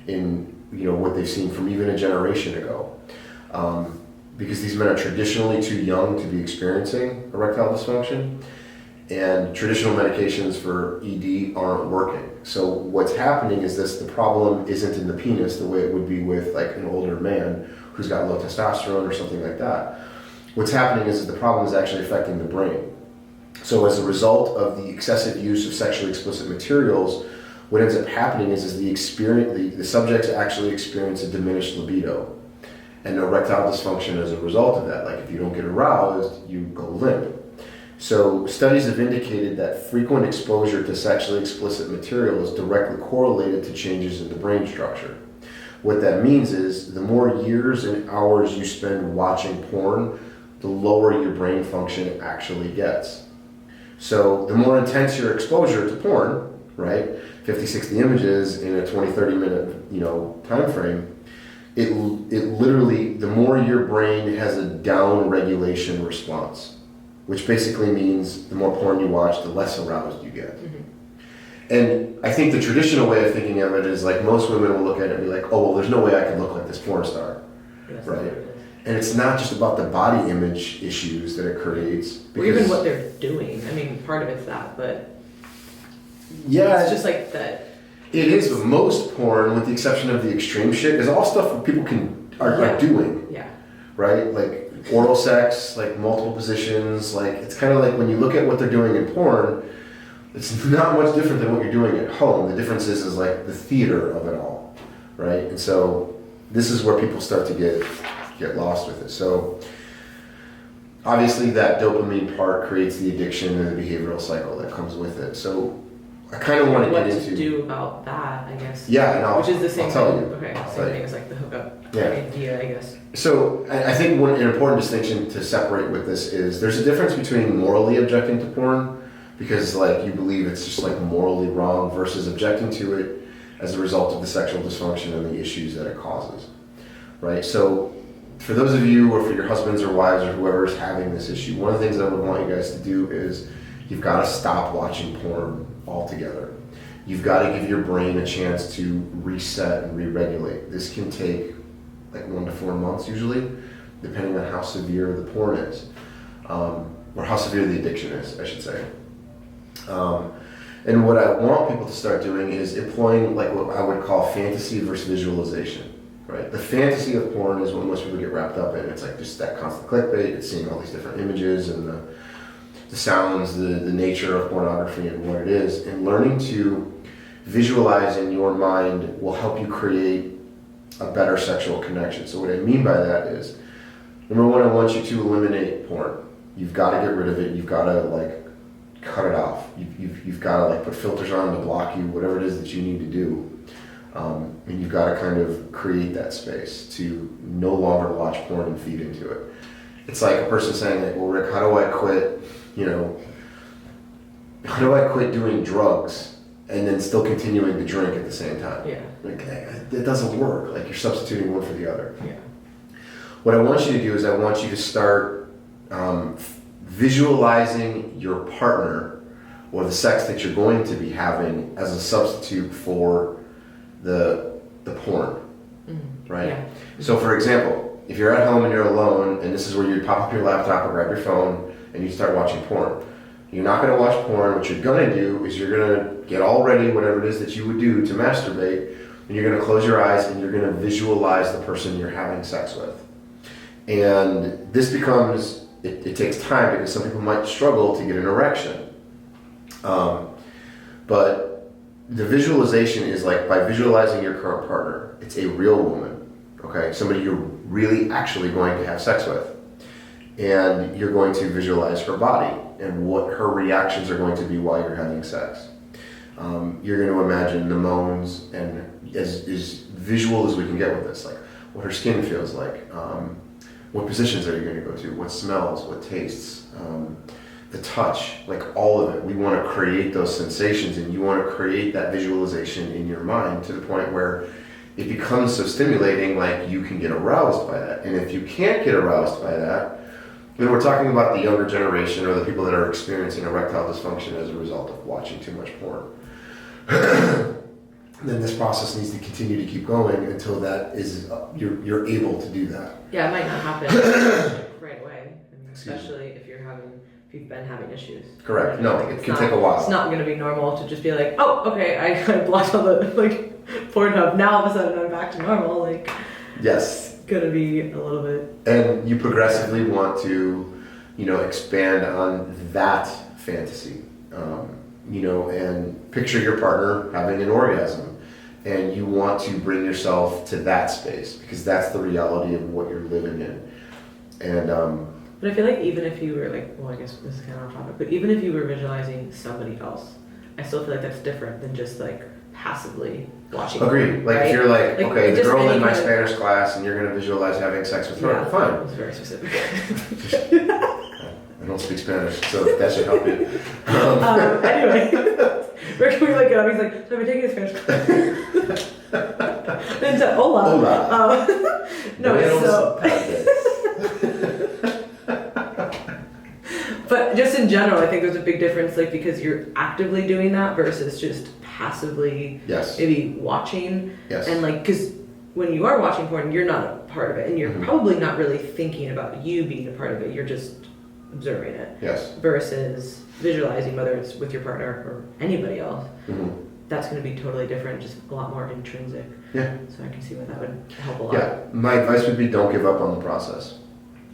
in what they've seen from even a generation ago. Because these men are traditionally too young to be experiencing erectile dysfunction, and traditional medications for ED aren't working. So what's happening is the problem isn't in the penis the way it would be with like an older man who's got low testosterone or something like that. What's happening is the problem is actually affecting the brain. So as a result of the excessive use of sexually explicit materials, what ends up happening is the subjects actually experience a diminished libido and erectile dysfunction as a result of that. Like if you don't get aroused, you go limp. So studies have indicated that frequent exposure to sexually explicit material is directly correlated to changes in the brain structure. What that means is the more years and hours you spend watching porn, the lower your brain function actually gets. So the more intense your exposure to porn, right, 50, 60 images in a 20, 30 minute time frame, it literally, the more your brain has a down regulation response, which basically means the more porn you watch, the less aroused you get. Mm-hmm. And I think the traditional way of thinking of it is like most women will look at it and be like, oh, well, there's no way I can look like this porn star, right? And it's not just about the body image issues that it creates. Or even what they're doing. I mean, part of it's that, but yeah, it's just like that. It is, but most porn, with the exception of the extreme shit, is all stuff that people are doing. Yeah. Right? Like oral sex, like multiple positions. Like it's kind of like when you look at what they're doing in porn, it's not much different than what you're doing at home. The difference is like the theater of it all, right? And so this is where people start to get lost with it. So obviously that dopamine part creates the addiction and the behavioral cycle that comes with it. So I kind of want to get into what to do about that, I guess. Yeah, no, which is the same I'll tell thing. you. Okay, I'll same tell you. thing as like the hookup Yeah. idea, I guess. So I think an important distinction to separate with this is there's a difference between morally objecting to porn, because like you believe it's just like morally wrong, versus objecting to it as a result of the sexual dysfunction and the issues that it causes, right? So for those of you, or for your husbands or wives or whoever is having this issue, one of the things that I would want you guys to do is you've got to stop watching porn altogether. You've got to give your brain a chance to reset and re-regulate. This can take like 1 to 4 months usually, depending on how severe the porn is, or how severe the addiction is, I should say. And what I want people to start doing is employing like what I would call fantasy versus visualization, right? The fantasy of porn is what most people get wrapped up in. It's like just that constant clickbait, it's seeing all these different images and the sounds, the nature of pornography and what it is. And learning to visualize in your mind will help you create a better sexual connection. So what I mean by that is, number one, I want you to eliminate porn. You've got to get rid of it. You've got to like cut it off. You've got to like put filters on to block you, whatever it is that you need to do. And you've got to kind of create that space to no longer watch porn and feed into it. It's like a person saying, like, well, Rick, how do I quit, how do I quit doing drugs and then still continuing to drink at the same time? Yeah. Like, it doesn't work. Like, you're substituting one for the other. Yeah. What I want you to do is I want you to start visualizing your partner or the sex that you're going to be having as a substitute for the porn, right? Yeah. So for example, if you're at home and you're alone and this is where you pop up your laptop or grab your phone and you start watching porn, you're not going to watch porn. What you're going to do is you're going to get all ready, whatever it is that you would do to masturbate, and you're going to close your eyes and you're going to visualize the person you're having sex with. And this becomes, it takes time because some people might struggle to get an erection. But the visualization is like by visualizing your current partner, it's a real woman, okay? Somebody you're really actually going to have sex with. And you're going to visualize her body and what her reactions are going to be while you're having sex. You're going to imagine the moans and as visual as we can get with this, like what her skin feels like, what positions are you going to go to, what smells, what tastes, the touch, like all of it. We want to create those sensations and you want to create that visualization in your mind to the point where it becomes so stimulating, like you can get aroused by that. And if you can't get aroused by that, then we're talking about the younger generation or the people that are experiencing erectile dysfunction as a result of watching too much porn. Then this process needs to continue to keep going until that is you're able to do that. Yeah, it might not happen right away. I mean, especially if you've been having issues. Correct. No, it can take a while. It's not going to be normal to just be like, oh, okay, I blocked all the Pornhub. Now all of a sudden I'm back to normal. Like, yes, it's going to be a little bit. And you progressively want to, expand on that fantasy, and picture your partner having an orgasm, and you want to bring yourself to that space because that's the reality of what you're living in, and. But I feel like even if you were I guess this is kind of off topic, but even if you were visualizing somebody else, I still feel like that's different than just passively watching. Agreed. Right? If you're okay, the girl in my Spanish class and you're going to visualize having sex with her, yeah, fine. It was very specific. I don't speak Spanish, so that should help you. Anyway, where can we get up? He's like, so I've been taking a Spanish class. And said, hola. No, so... But just in general, I think there's a big difference, because you're actively doing that versus just passively, maybe watching. Yes. And because when you are watching porn, you're not a part of it, and you're probably not really thinking about you being a part of it. You're just observing it. Yes. Versus visualizing, whether it's with your partner or anybody else. That's going to be totally different, just a lot more intrinsic. Yeah. So I can see why that would help a lot. Yeah. My advice would be don't give up on the process.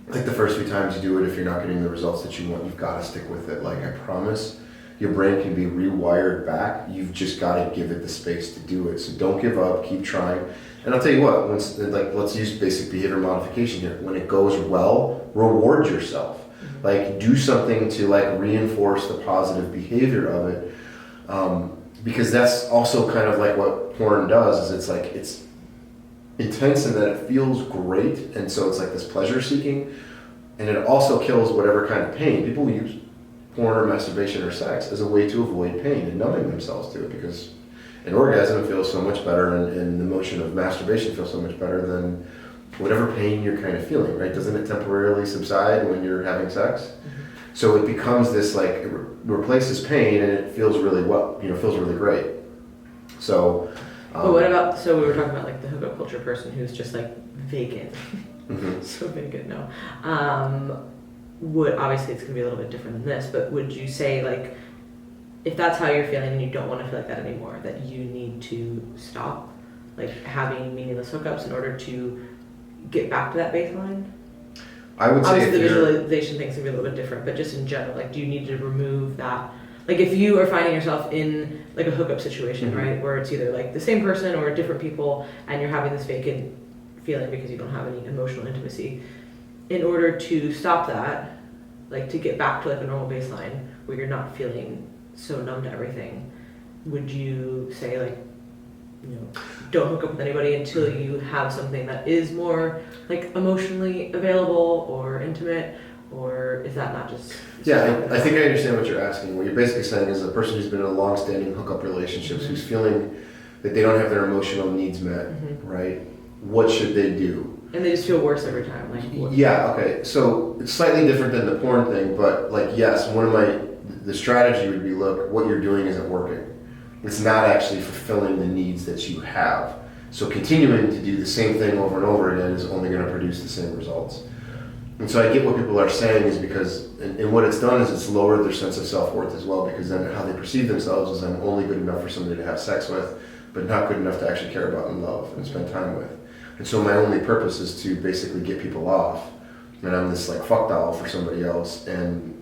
The first few times you do it, if you're not getting the results that you want, you've got to stick with it. I promise your brain can be rewired back. You've just got to give it the space to do it. So don't give up, keep trying. And I'll tell you what, let's use basic behavior modification here. When it goes well, reward yourself. Do something to reinforce the positive behavior of it. Because that's also kind of what porn does, is it's intense in that it feels great, and so it's this pleasure seeking, and it also kills whatever kind of pain. People use porn or masturbation or sex as a way to avoid pain and numbing themselves to it, because an orgasm feels so much better and the motion of masturbation feels so much better than whatever pain you're kind of feeling, right? Doesn't it temporarily subside when you're having sex? So it becomes this it replaces pain and it feels really feels really great. So but what about, so we were talking about the hookup culture person who's just vacant. So vacant, no. Obviously it's gonna be a little bit different than this, but would you say if that's how you're feeling and you don't want to feel like that anymore, that you need to stop having meaningless hookups in order to get back to that baseline? I would say obviously the visualization thing's gonna be a little bit different, but just in general, do you need to remove that? If you are finding yourself in a hookup situation, right, where it's either the same person or different people, and you're having this vacant feeling because you don't have any emotional intimacy, in order to stop that, like to get back to like a normal baseline where you're not feeling so numb to everything, would you say like, don't hook up with anybody until you have something that is more like emotionally available or intimate, or is that not just? Yeah, I think I understand what you're asking. What you're basically saying is a person who's been in a long-standing hookup relationships, who's feeling that they don't have their emotional needs met, right? What should they do? And they just feel worse every time. Yeah, okay. So it's slightly different than the porn thing, but like, yes, the strategy would be, look, what you're doing isn't working. It's not actually fulfilling the needs that you have. So continuing to do the same thing over and over again is only going to produce the same results. And so I get what people are saying is because, and what it's done is it's lowered their sense of self-worth as well, because then how they perceive themselves is I'm only good enough for somebody to have sex with, but not good enough to actually care about and love and spend time with. And so my only purpose is to basically get people off, and I'm this like fuck doll for somebody else, and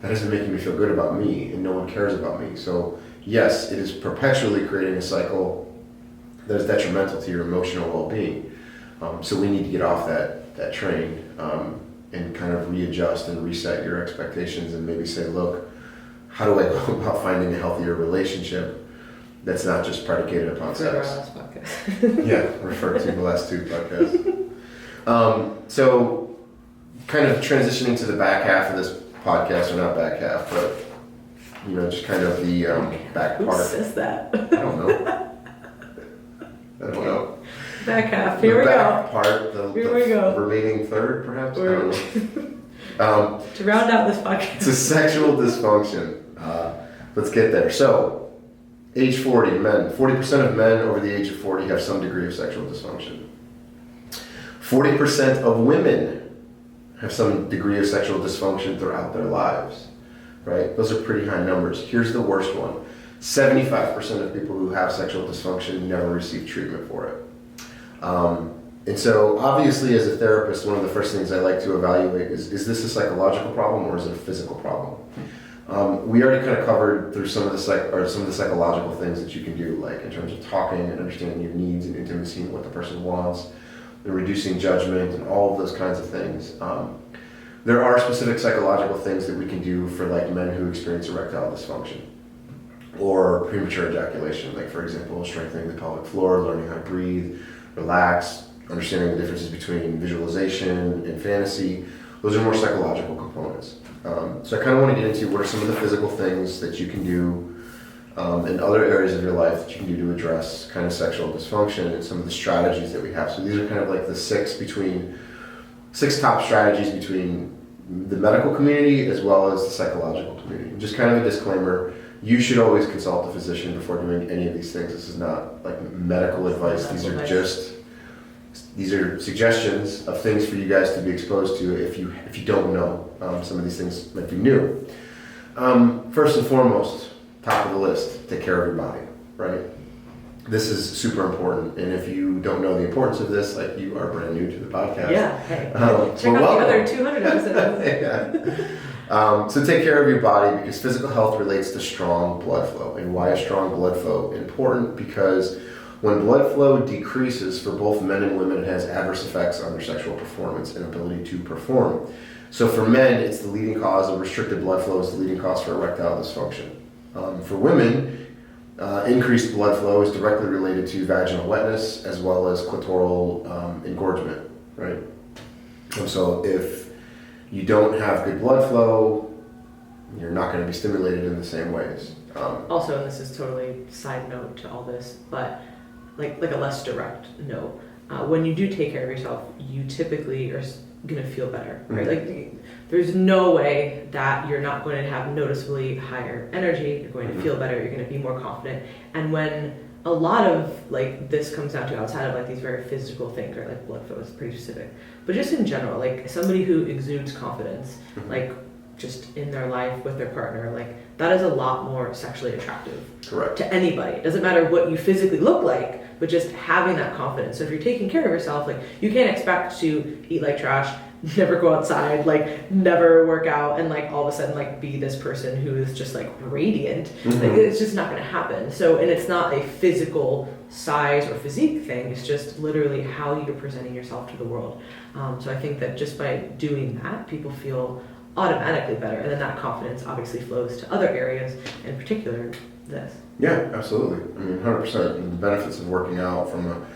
that isn't making me feel good about me, and no one cares about me. So yes, it is perpetually creating a cycle that is detrimental to your emotional well-being. So we need to get off that train and kind of readjust and reset your expectations and maybe say, look, how do I go about finding a healthier relationship that's not just predicated upon sex? Yeah, refer to the last two podcasts. So kind of transitioning to the back half of this podcast, or not back half, but just kind of the back part. Who says that? I don't know. Back half. Here we back go. Part. Here we go. Remaining third, perhaps. I don't know. To round out this podcast. It's a sexual dysfunction. Let's get there. So, age 40, men. 40% of men over the age of 40 have some degree of sexual dysfunction. 40% of women have some degree of sexual dysfunction throughout their lives. Right? Those are pretty high numbers. Here's the worst one. 75% of people who have sexual dysfunction never receive treatment for it. And so obviously as a therapist, one of the first things I like to evaluate is this a psychological problem or is it a physical problem? We already kind of covered through some of the psychological things that you can do, like in terms of talking and understanding your needs and intimacy and what the person wants, and reducing judgment and all of those kinds of things. There are specific psychological things that we can do for like men who experience erectile dysfunction or premature ejaculation, like for example, strengthening the pelvic floor, learning how to breathe, relax, understanding the differences between visualization and fantasy. Those are more psychological components. So I kind of want to get into what are some of the physical things that you can do in other areas of your life that you can do to address kind of sexual dysfunction and some of the strategies that we have. So these are kind of like the six top strategies between the medical community as well as the psychological community. Just kind of a disclaimer, you should always consult a physician before doing any of these things. This is not like medical advice. These are suggestions of things for you guys to be exposed to if you don't know. Some of these things might be new. First and foremost, top of the list, take care of your body, right? This is super important, and if you don't know the importance of this, like you are brand new to the podcast. Yeah, hey. Check out the other 200 episodes. Yeah. So take care of your body because physical health relates to strong blood flow. And why is strong blood flow important? Because when blood flow decreases for both men and women, it has adverse effects on their sexual performance and ability to perform. So for men, it's the leading cause of restricted blood flow is the leading cause for erectile dysfunction. For women, increased blood flow is directly related to vaginal wetness as well as clitoral engorgement, right? So if you don't have good blood flow, you're not going to be stimulated in the same ways. Also, and this is totally side note to all this, but like a less direct note, when you do take care of yourself, you typically are going to feel better, right? Mm-hmm. Like there's no way that you're not going to have noticeably higher energy, you're going to feel better, you're going to be more confident. And when a lot of like this comes down to outside of like these very physical things, right? Like blood flow is pretty specific, but just in general, like somebody who exudes confidence, like just in their life with their partner, like that is a lot more sexually attractive. Correct. To anybody. It doesn't matter what you physically look like, but just having that confidence. So if you're taking care of yourself, like you can't expect to eat like trash, never go outside, like never work out, and like all of a sudden like be this person who is just like radiant. Like it's just not going to happen. So, and it's not a physical size or physique thing. It's just literally how you're presenting yourself to the world. So I think that just by doing that, people feel automatically better, and then that confidence obviously flows to other areas, in particular this. Yeah, absolutely. I mean, 100%. The benefits of working out from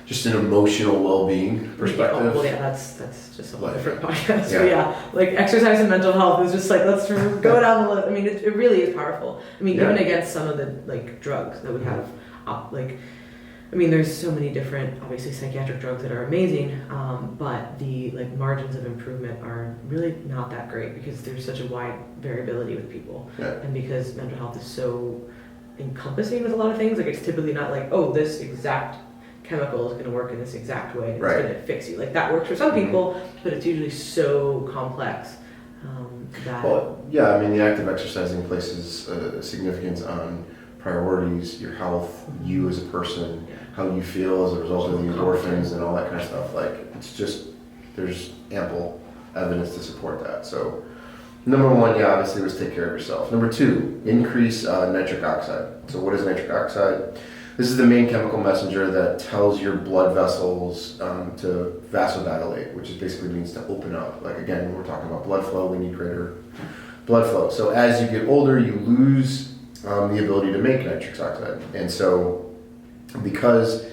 just an emotional well-being perspective. Well, yeah, that's just a whole Like, different podcast. yeah. But yeah, like exercise and mental health is just like, let's go down the list. I mean, it really is powerful. I mean, even against some of the like drugs that we have, I mean, there's so many different, obviously, psychiatric drugs that are amazing, but the like margins of improvement are really not that great because there's such a wide variability with people, and because mental health is so encompassing with a lot of things. Like, it's typically not like, oh, this exact chemical is going to work in this exact way and it's going to fix you. Like, that works for some people, but it's usually so complex that. Well, yeah, I mean, the act of exercising places significance on priorities, your health, you as a person, how you feel as a result of the endorphins and all that kind of stuff. Like, it's just, there's ample evidence to support that. So, number one, obviously, was take care of yourself. Number two, increase nitric oxide. So what is nitric oxide? This is the main chemical messenger that tells your blood vessels to vasodilate, which basically means to open up. Like, again, when we're talking about blood flow, we need greater blood flow. So as you get older, you lose the ability to make nitric oxide. And so because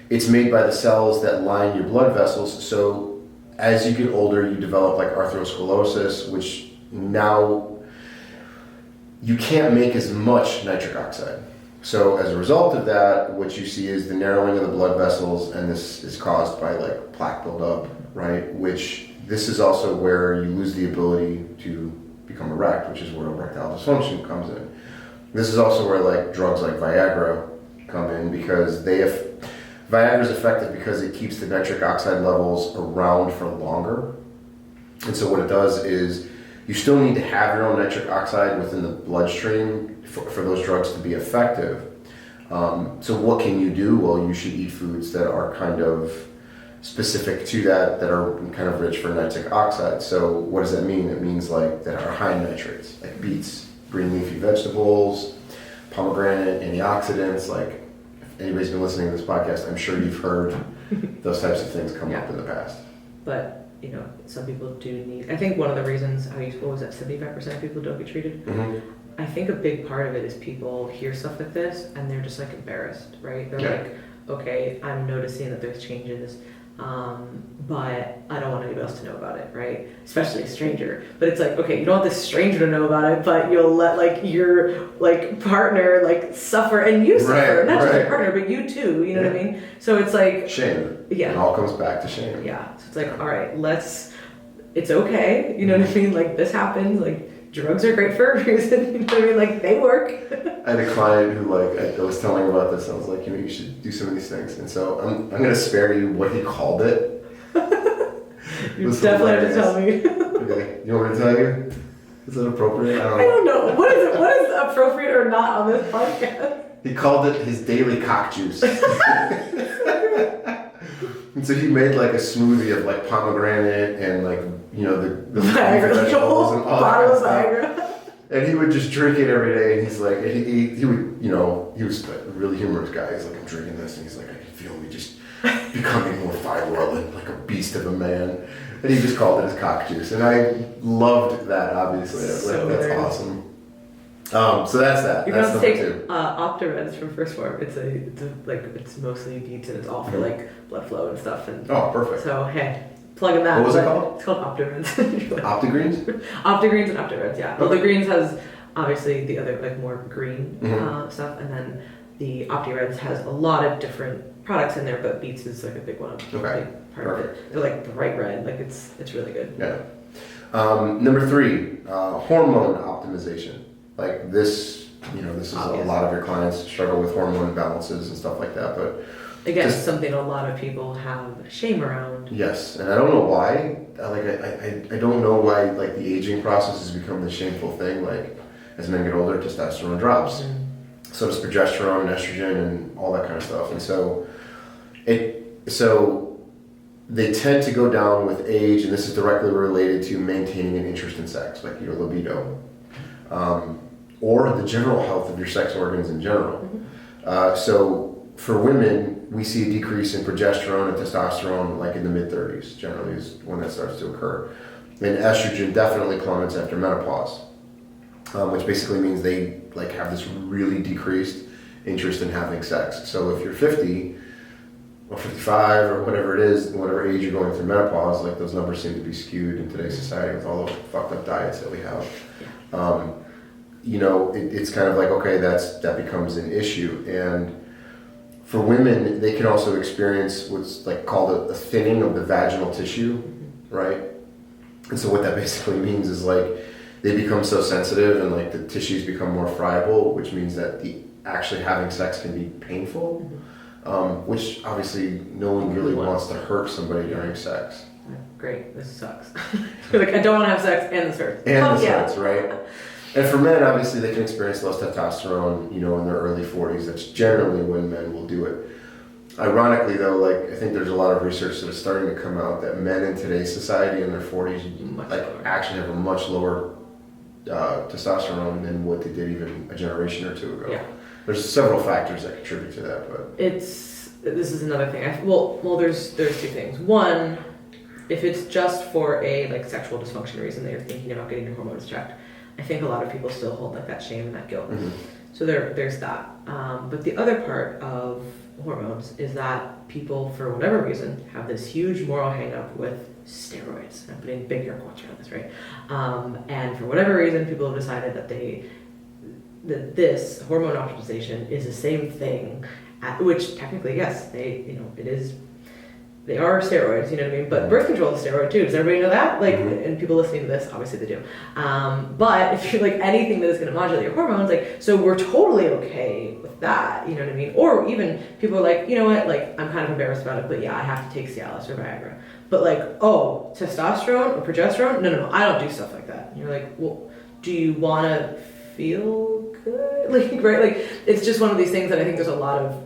it's made by the cells that line your blood vessels, so as you get older, you develop like atherosclerosis, which now you can't make as much nitric oxide. So as a result of that, what you see is the narrowing of the blood vessels, and this is caused by like plaque buildup, right? Which this is also where you lose the ability to become erect, which is where erectile dysfunction comes in. This is also where like drugs like Viagra come in, because Viagra is effective because it keeps the nitric oxide levels around for longer. And so what it does is you still need to have your own nitric oxide within the bloodstream for those drugs to be effective. So what can you do? Well, you should eat foods that are kind of specific to that are kind of rich for nitric oxide. So what does that mean? It means like that are high in nitrates, like beets, green leafy vegetables, pomegranate, antioxidants. Like, if anybody's been listening to this podcast, I'm sure you've heard those types of things come up in the past. But you know, some people do need. I think one of the reasons, what was that, 75% of people don't get treated? Mm-hmm. I think a big part of it is people hear stuff like this and they're just like embarrassed, right? They're like, okay, I'm noticing that there's changes, but I don't want anybody else to know about it, right? Especially a stranger. But it's like, okay, you don't want this stranger to know about it, but you'll let like your like partner like suffer, and you suffer, not just your partner, but you too. You know what I mean? So it's like shame. Yeah, it all comes back to shame. Yeah, so it's like, all right, it's okay. You know what I mean? Like, this happens. Like, drugs are great for a reason. You know what I mean? Like, they work. I had a client who, like, I was telling him about this. I was like, you should do some of these things. And so I'm going to spare you what he called it. You definitely have to tell me. Okay. You want me to tell you? Is it appropriate? I don't know. What is it? What is appropriate or not on this podcast? He called it his daily cock juice. And so he made like a smoothie of like pomegranate and like, the Viagra, vegetables and all bottle of that Viagra. And he would just drink it every day. And he's like, he would, he was a really humorous guy. He's like, I'm drinking this. And he's like, I can feel me just becoming more virile and like a beast of a man. And he just called it his cock juice. And I loved that, obviously. I was like, that's awesome. So that's that. You're that's gonna take two. Optimeds from First Form. It's mostly beets and it's all for like blood flow and stuff. And oh, perfect. So hey, plug in that. What was it called? It's called Optimeds. Optigreens? Optigreens and Optimeds, yeah. Well, the greens has obviously the other like more green stuff, and then the OptiReds has a lot of different products in there, but beets is like a big one. Okay. Big part of it. They're like bright red. Like it's really good. Yeah. Number 3, hormone optimization. Like this, this is a lot of your clients struggle with hormone imbalances and stuff like that. But again, it's something a lot of people have shame around. Yes, and I don't know why. I don't know why like the aging process has become this shameful thing. Like as men get older, testosterone drops. Mm-hmm. So does progesterone and estrogen and all that kind of stuff. And so they tend to go down with age, and this is directly related to maintaining an interest in sex, like your libido. Or the general health of your sex organs in general. Mm-hmm. So for women, we see a decrease in progesterone and testosterone like in the mid-30s, generally is when that starts to occur. And estrogen definitely plummets after menopause, which basically means they like have this really decreased interest in having sex. So if you're 50 or 55 or whatever it is, whatever age you're going through menopause, like those numbers seem to be skewed in today's society with all the fucked up diets that we have. You know, it's kind of like, okay, that becomes an issue. And for women, they can also experience what's like called a thinning of the vaginal tissue, right? And so what that basically means is like they become so sensitive and like the tissues become more friable, which means that the actually having sex can be painful, which obviously no one really wants to hurt somebody during sex. Great, this sucks. You're like, I don't want to have sex and this hurts. And this hurts, right? And for men, obviously, they can experience low testosterone, you know, in their early 40s. That's generally when men will do it. Ironically, though, like I think there's a lot of research that is starting to come out that men in today's society in their 40s actually have a much lower testosterone than what they did even a generation or two ago. Yeah. There's several factors that contribute to that, but this is another thing. Well, there's two things. One, if it's just for a like sexual dysfunction reason that you're thinking about getting your hormones checked, I think a lot of people still hold like that shame and that guilt. So there's that. But the other part of hormones is that people, for whatever reason, have this huge moral hang-up with steroids. I'm putting big air quotes around this, right? And for whatever reason, people have decided that this hormone optimization is the same thing, which technically, yes, they are steroids, you know what I mean? But birth control is steroid too. Does everybody know that? Like, and people listening to this, obviously they do. But if you're like anything that is going to modulate your hormones, like, so we're totally okay with that, you know what I mean? Or even people are like, you know what, like, I'm kind of embarrassed about it, but yeah, I have to take Cialis or Viagra. But like, oh, testosterone or progesterone? No, I don't do stuff like that. And you're like, well, do you want to feel good? Like, right? Like, it's just one of these things that I think there's a lot of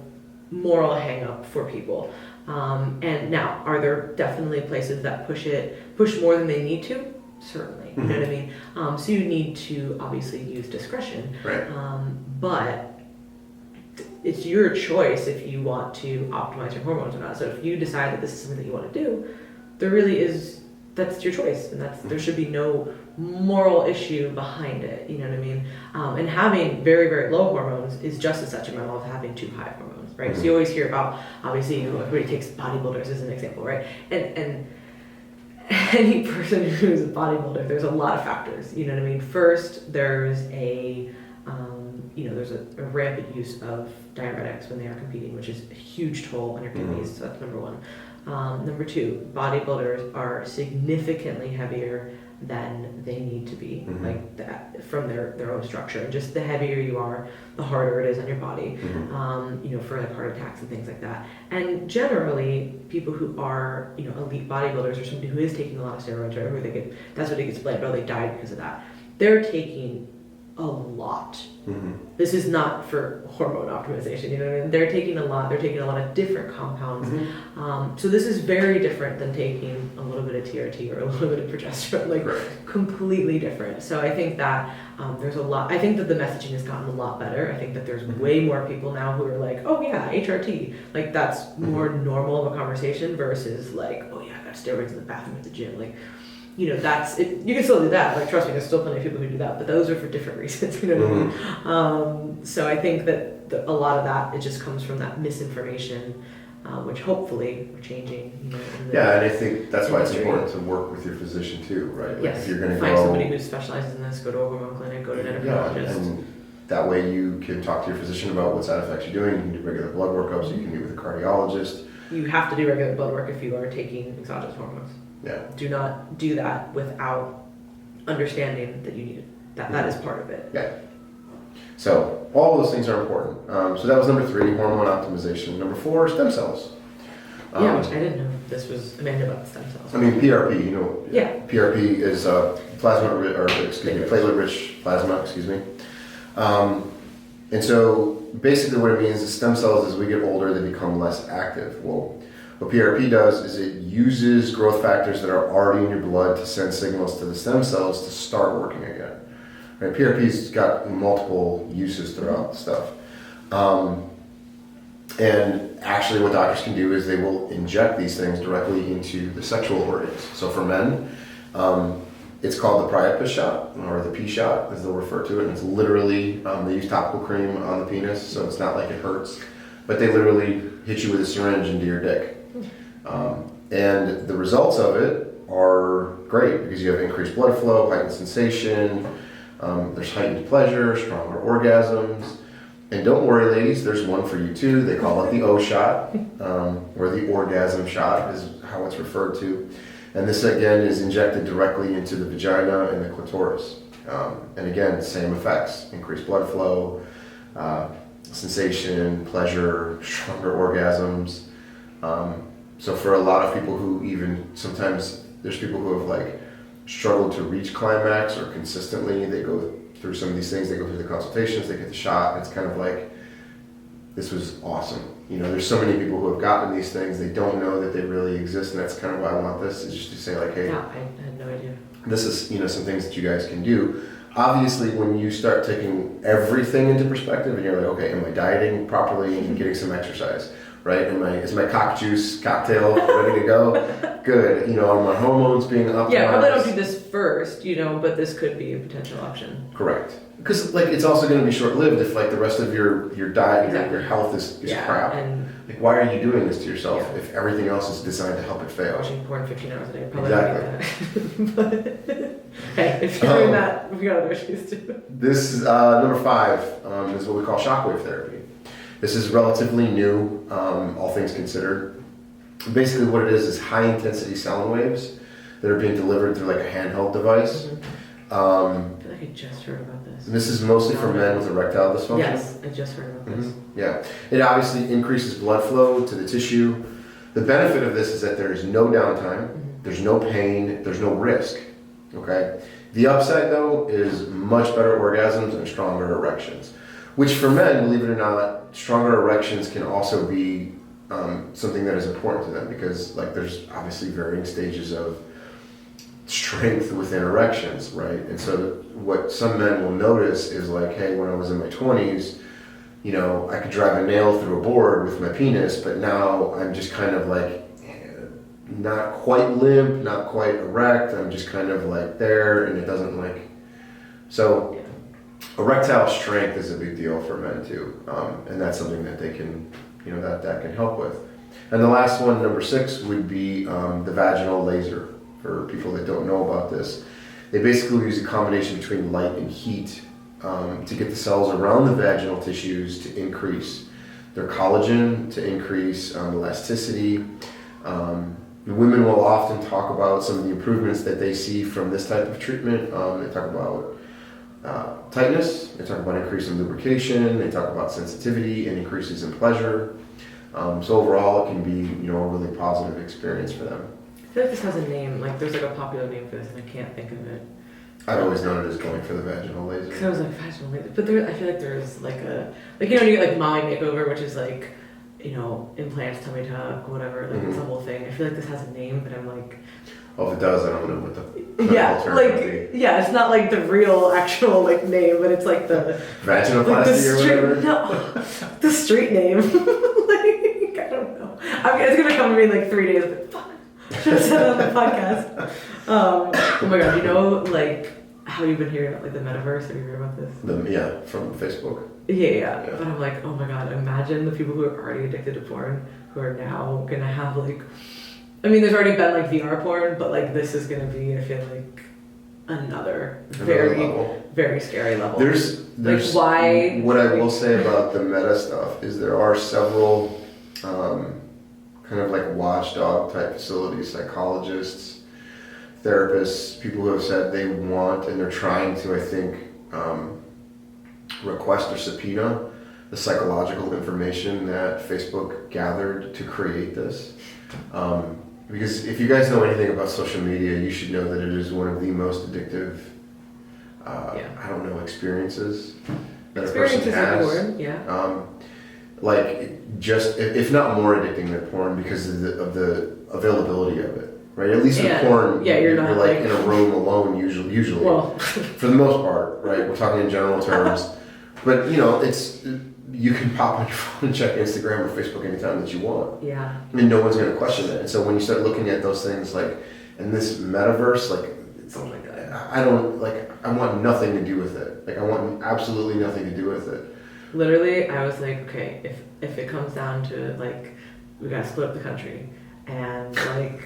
moral hang up for people. And now, are there definitely places that push more than they need to? Certainly, you know what I mean? So you need to obviously use discretion, right. But it's your choice if you want to optimize your hormones or not. So if you decide that this is something that you want to do, that's your choice, and there should be no moral issue behind it, you know what I mean? And having very, very low hormones is just as detrimental as having too high hormones, right? So you always hear about, obviously, everybody takes bodybuilders as an example, right? And any person who's a bodybuilder, there's a lot of factors, you know what I mean? First, there's a rampant use of diuretics when they are competing, which is a huge toll on your kidneys, so that's number one. Number two, bodybuilders are significantly heavier than they need to be, like that from their own structure. And just the heavier you are, the harder it is on your body, for like heart attacks and things like that. And generally, people who are, elite bodybuilders or somebody who is taking a lot of steroids, or that's what they get blamed, oh, they died because of that. They're taking a lot. This is not for hormone optimization, you know what I mean? They're taking a lot of different compounds. So this is very different than taking a little bit of TRT or a little bit of progesterone, completely different. So I think that there's a lot, I think that the messaging has gotten a lot better. I think that there's way more people now who are like, oh yeah, HRT. Like that's more normal of a conversation versus like, oh yeah, I got steroids in the bathroom at the gym. Like, that's it. You can still do that. Like, trust me, there's still plenty of people who do that, but those are for different reasons. You know what I mean? So I think that a lot of that, it just comes from that misinformation, which hopefully we're changing. And I think that's why it's important to work with your physician too, right? Like yes. If you're going to find somebody who specializes in this, go to a hormone clinic, go to an endocrinologist. And that way you can talk to your physician about what side effects you're doing. You can do regular blood workups. You can meet with a cardiologist. You have to do regular blood work if you are taking exogenous hormones. Yeah. Do not do that without understanding that you need it. That is part of it. Yeah. So all those things are important. So that was number 3, hormone optimization. Number 4, stem cells. Which I didn't know this was Amanda about the stem cells. I mean PRP. Yeah. PRP is platelet-rich plasma. And so basically what it means is stem cells, as we get older, they become less active. Well, what PRP does is it uses growth factors that are already in your blood to send signals to the stem cells to start working again. Right? PRP's got multiple uses throughout the stuff. And actually what doctors can do is they will inject these things directly into the sexual organs. So for men, It's called the Priapus shot, or the P shot, as they'll refer to it. And it's literally, they use topical cream on the penis, so it's not like it hurts. But they literally hit you with a syringe into your dick. And the results of it are great because you have increased blood flow, heightened sensation, there's heightened pleasure, stronger orgasms. And don't worry, ladies, there's one for you too. They call it the O shot, or the orgasm shot is how it's referred to. And this again is injected directly into the vagina and the clitoris. And again, same effects, increased blood flow, sensation, pleasure, stronger orgasms. So for a lot of people who even, sometimes there's people who have like struggled to reach climax or consistently, they go through some of these things, they go through the consultations, they get the shot, and it's kind of like, this was awesome. There's so many people who have gotten these things, they don't know that they really exist, and that's kind of why I want this, is just to say like, hey, Yeah, I had no idea. this is, some things that you guys can do. Obviously, when you start taking everything into perspective and you're like, okay, am I dieting properly and getting some exercise, right? Is my cock juice cocktail ready to go? Good. Are my hormones being optimized? Yeah, probably don't do this first, but this could be a potential option. Correct. Because it's also going to be short-lived if the rest of your diet, Exactly. your health is crap. And why are you doing this to yourself if everything else is designed to help it fail? watching porn 15 hours a day, probably Exactly. don't do that. But hey, if you're doing that, we've got other issues too. This is number 5 is what we call shockwave therapy. This is relatively new, all things considered. Basically what it is high-intensity sound waves that are being delivered through like a handheld device. Mm-hmm. I feel like I just heard about this. This is mostly for men with erectile dysfunction. Yes, I just heard about this. Mm-hmm. Yeah. It obviously increases blood flow to the tissue. The benefit of this is that there is no downtime, there's no pain, there's no risk. Okay? The upside though is much better orgasms and stronger erections. Which for men, believe it or not, stronger erections can also be something that is important to them because there's obviously varying stages of strength within erections, right? And so what some men will notice is hey, when I was in my 20s, I could drive a nail through a board with my penis, but now I'm just kind of not quite limp, not quite erect. I'm just kind of there, and it doesn't so. Yeah. Erectile strength is a big deal for men too, and that's something that they can, that can help with. And the last one, number 6, would be the vaginal laser. For people that don't know about this, they basically use a combination between light and heat to get the cells around the vaginal tissues to increase their collagen, to increase elasticity. Women will often talk about some of the improvements that they see from this type of treatment. They talk about tightness, they talk about increase in lubrication, they talk about sensitivity and increases in pleasure. So overall, it can be a really positive experience for them. I feel like this has a name, there's a popular name for this and I can't think of it. I've always known it as going for the vaginal laser. Because I was vaginal laser, but I feel like there's when you get mommy makeover, which is implants, tummy tuck, whatever, it's a whole thing. I feel like this has a name, but I'm Oh, if it does, I don't know what the yeah, term would be. Yeah, it's not the real actual name, but it's the vaginoplasty or whatever. No, the street name. I don't know. It's gonna come to me in 3 days. But fuck, should have said it on the podcast. Oh my god, how you've been hearing about the metaverse? Have you heard about this? Yeah, from Facebook. Yeah. But I'm oh my god, imagine the people who are already addicted to porn who are now gonna have there's already been VR porn, but this is gonna be, I feel another very scary level. There's why? What I will say about the meta stuff is there are several kind of watchdog type facilities, psychologists, therapists, people who have said they want and they're trying to, I think, request or subpoena the psychological information that Facebook gathered to create this. Because if you guys know anything about social media, you should know that it is one of the most addictive, experiences that a person has. Word, yeah. If not more addicting than porn because of the availability of it, right? At least with porn, you're not in a room alone usually. Well, for the most part, right? We're talking in general terms, but it's. You can pop on your phone and check Instagram or Facebook anytime that you want. Yeah. And no one's going to question it. And so when you start looking at those things in this metaverse, Oh my God. I don't, like, I want nothing to do with it. Like, I want absolutely nothing to do with it. Literally, I was like, okay, if it comes down to, like, we gotta split up the country, and, like,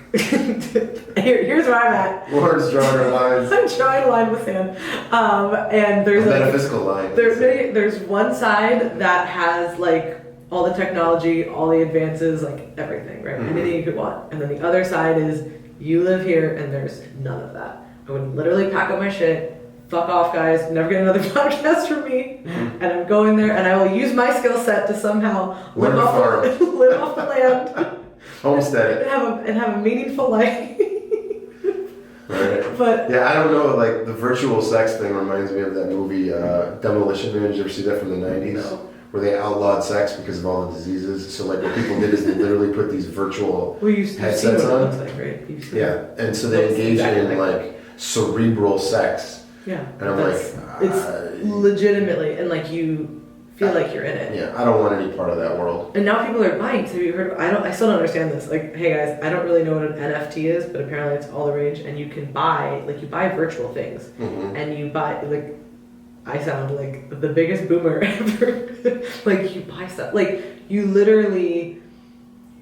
here's where I'm at. We're just drawing our lines. I'm drawing a line with sand. And there's, A like, metaphysical line. there's one side that has, like, all the technology, all the advances, like, everything, right? Anything you could want. And then the other side is, you live here, and there's none of that. I would literally pack up my shit, fuck off, guys, never get another podcast from me, and I'm going there, and I will use my skill set to somehow live off the land, Homestead it. and have a meaningful life. Right. But yeah, I don't know, like, the virtual sex thing reminds me of that movie, Demolition Man. Did you ever see that from the 90s? No. Where they outlawed sex because of all the diseases. So, like, what people did is they literally put these virtual you've seen headsets what it on. looks like, right? You've seen Yeah, and so they engage in, like, cerebral sex. Yeah. And I'm it's like, legitimately, and, like, you feel like you're in it. yeah, I don't want any part of that world. And now people are buying. So you heard? I still don't understand this. Like, hey guys, I don't really know what an NFT is, but apparently it's all the rage. And you can buy, like, you buy virtual things, and you buy, like, I sound like the biggest boomer ever. Like, you buy stuff, like, you literally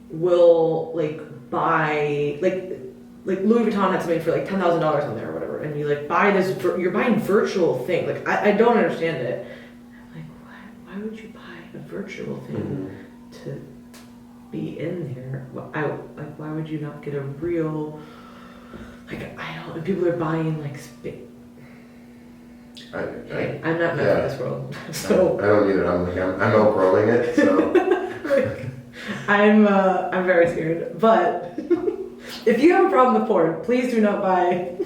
will, like, buy, like Louis Vuitton had something for like $10,000 on there or whatever, and you, like, buy this. You're buying virtual thing. Like, I don't understand it. Like, why would you buy a virtual thing to be in there? Why would you not get a real? Like, I don't. And people are buying, like, I'm not meant for this world, so I don't either. I'm outgrowing it. So like, I'm very scared. But if you have a problem with porn, please do not buy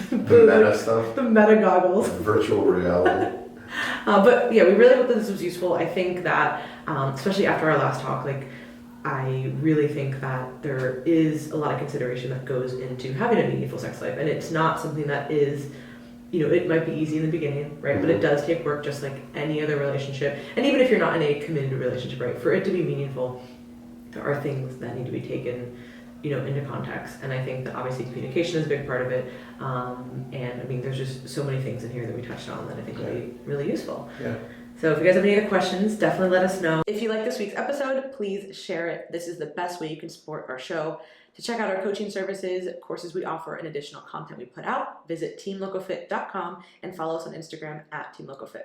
the meta stuff, the meta goggles, virtual reality. But yeah, we really hope that this was useful. I think that, especially after our last talk, like, I really think that there is a lot of consideration that goes into having a meaningful sex life, and it's not something that is, it might be easy in the beginning, right? But it does take work, just like any other relationship. And even if you're not in a committed relationship, right? For it to be meaningful, there are things that need to be taken, into context. And I think that obviously communication is a big part of it. And I mean, there's just so many things in here that we touched on that I think will be really useful. Yeah. So if you guys have any other questions, definitely let us know. If you like this week's episode, please share it. This is the best way you can support our show. To check out our coaching services, courses we offer, and additional content we put out, visit teamlocofit.com and follow us on Instagram @teamlocofit.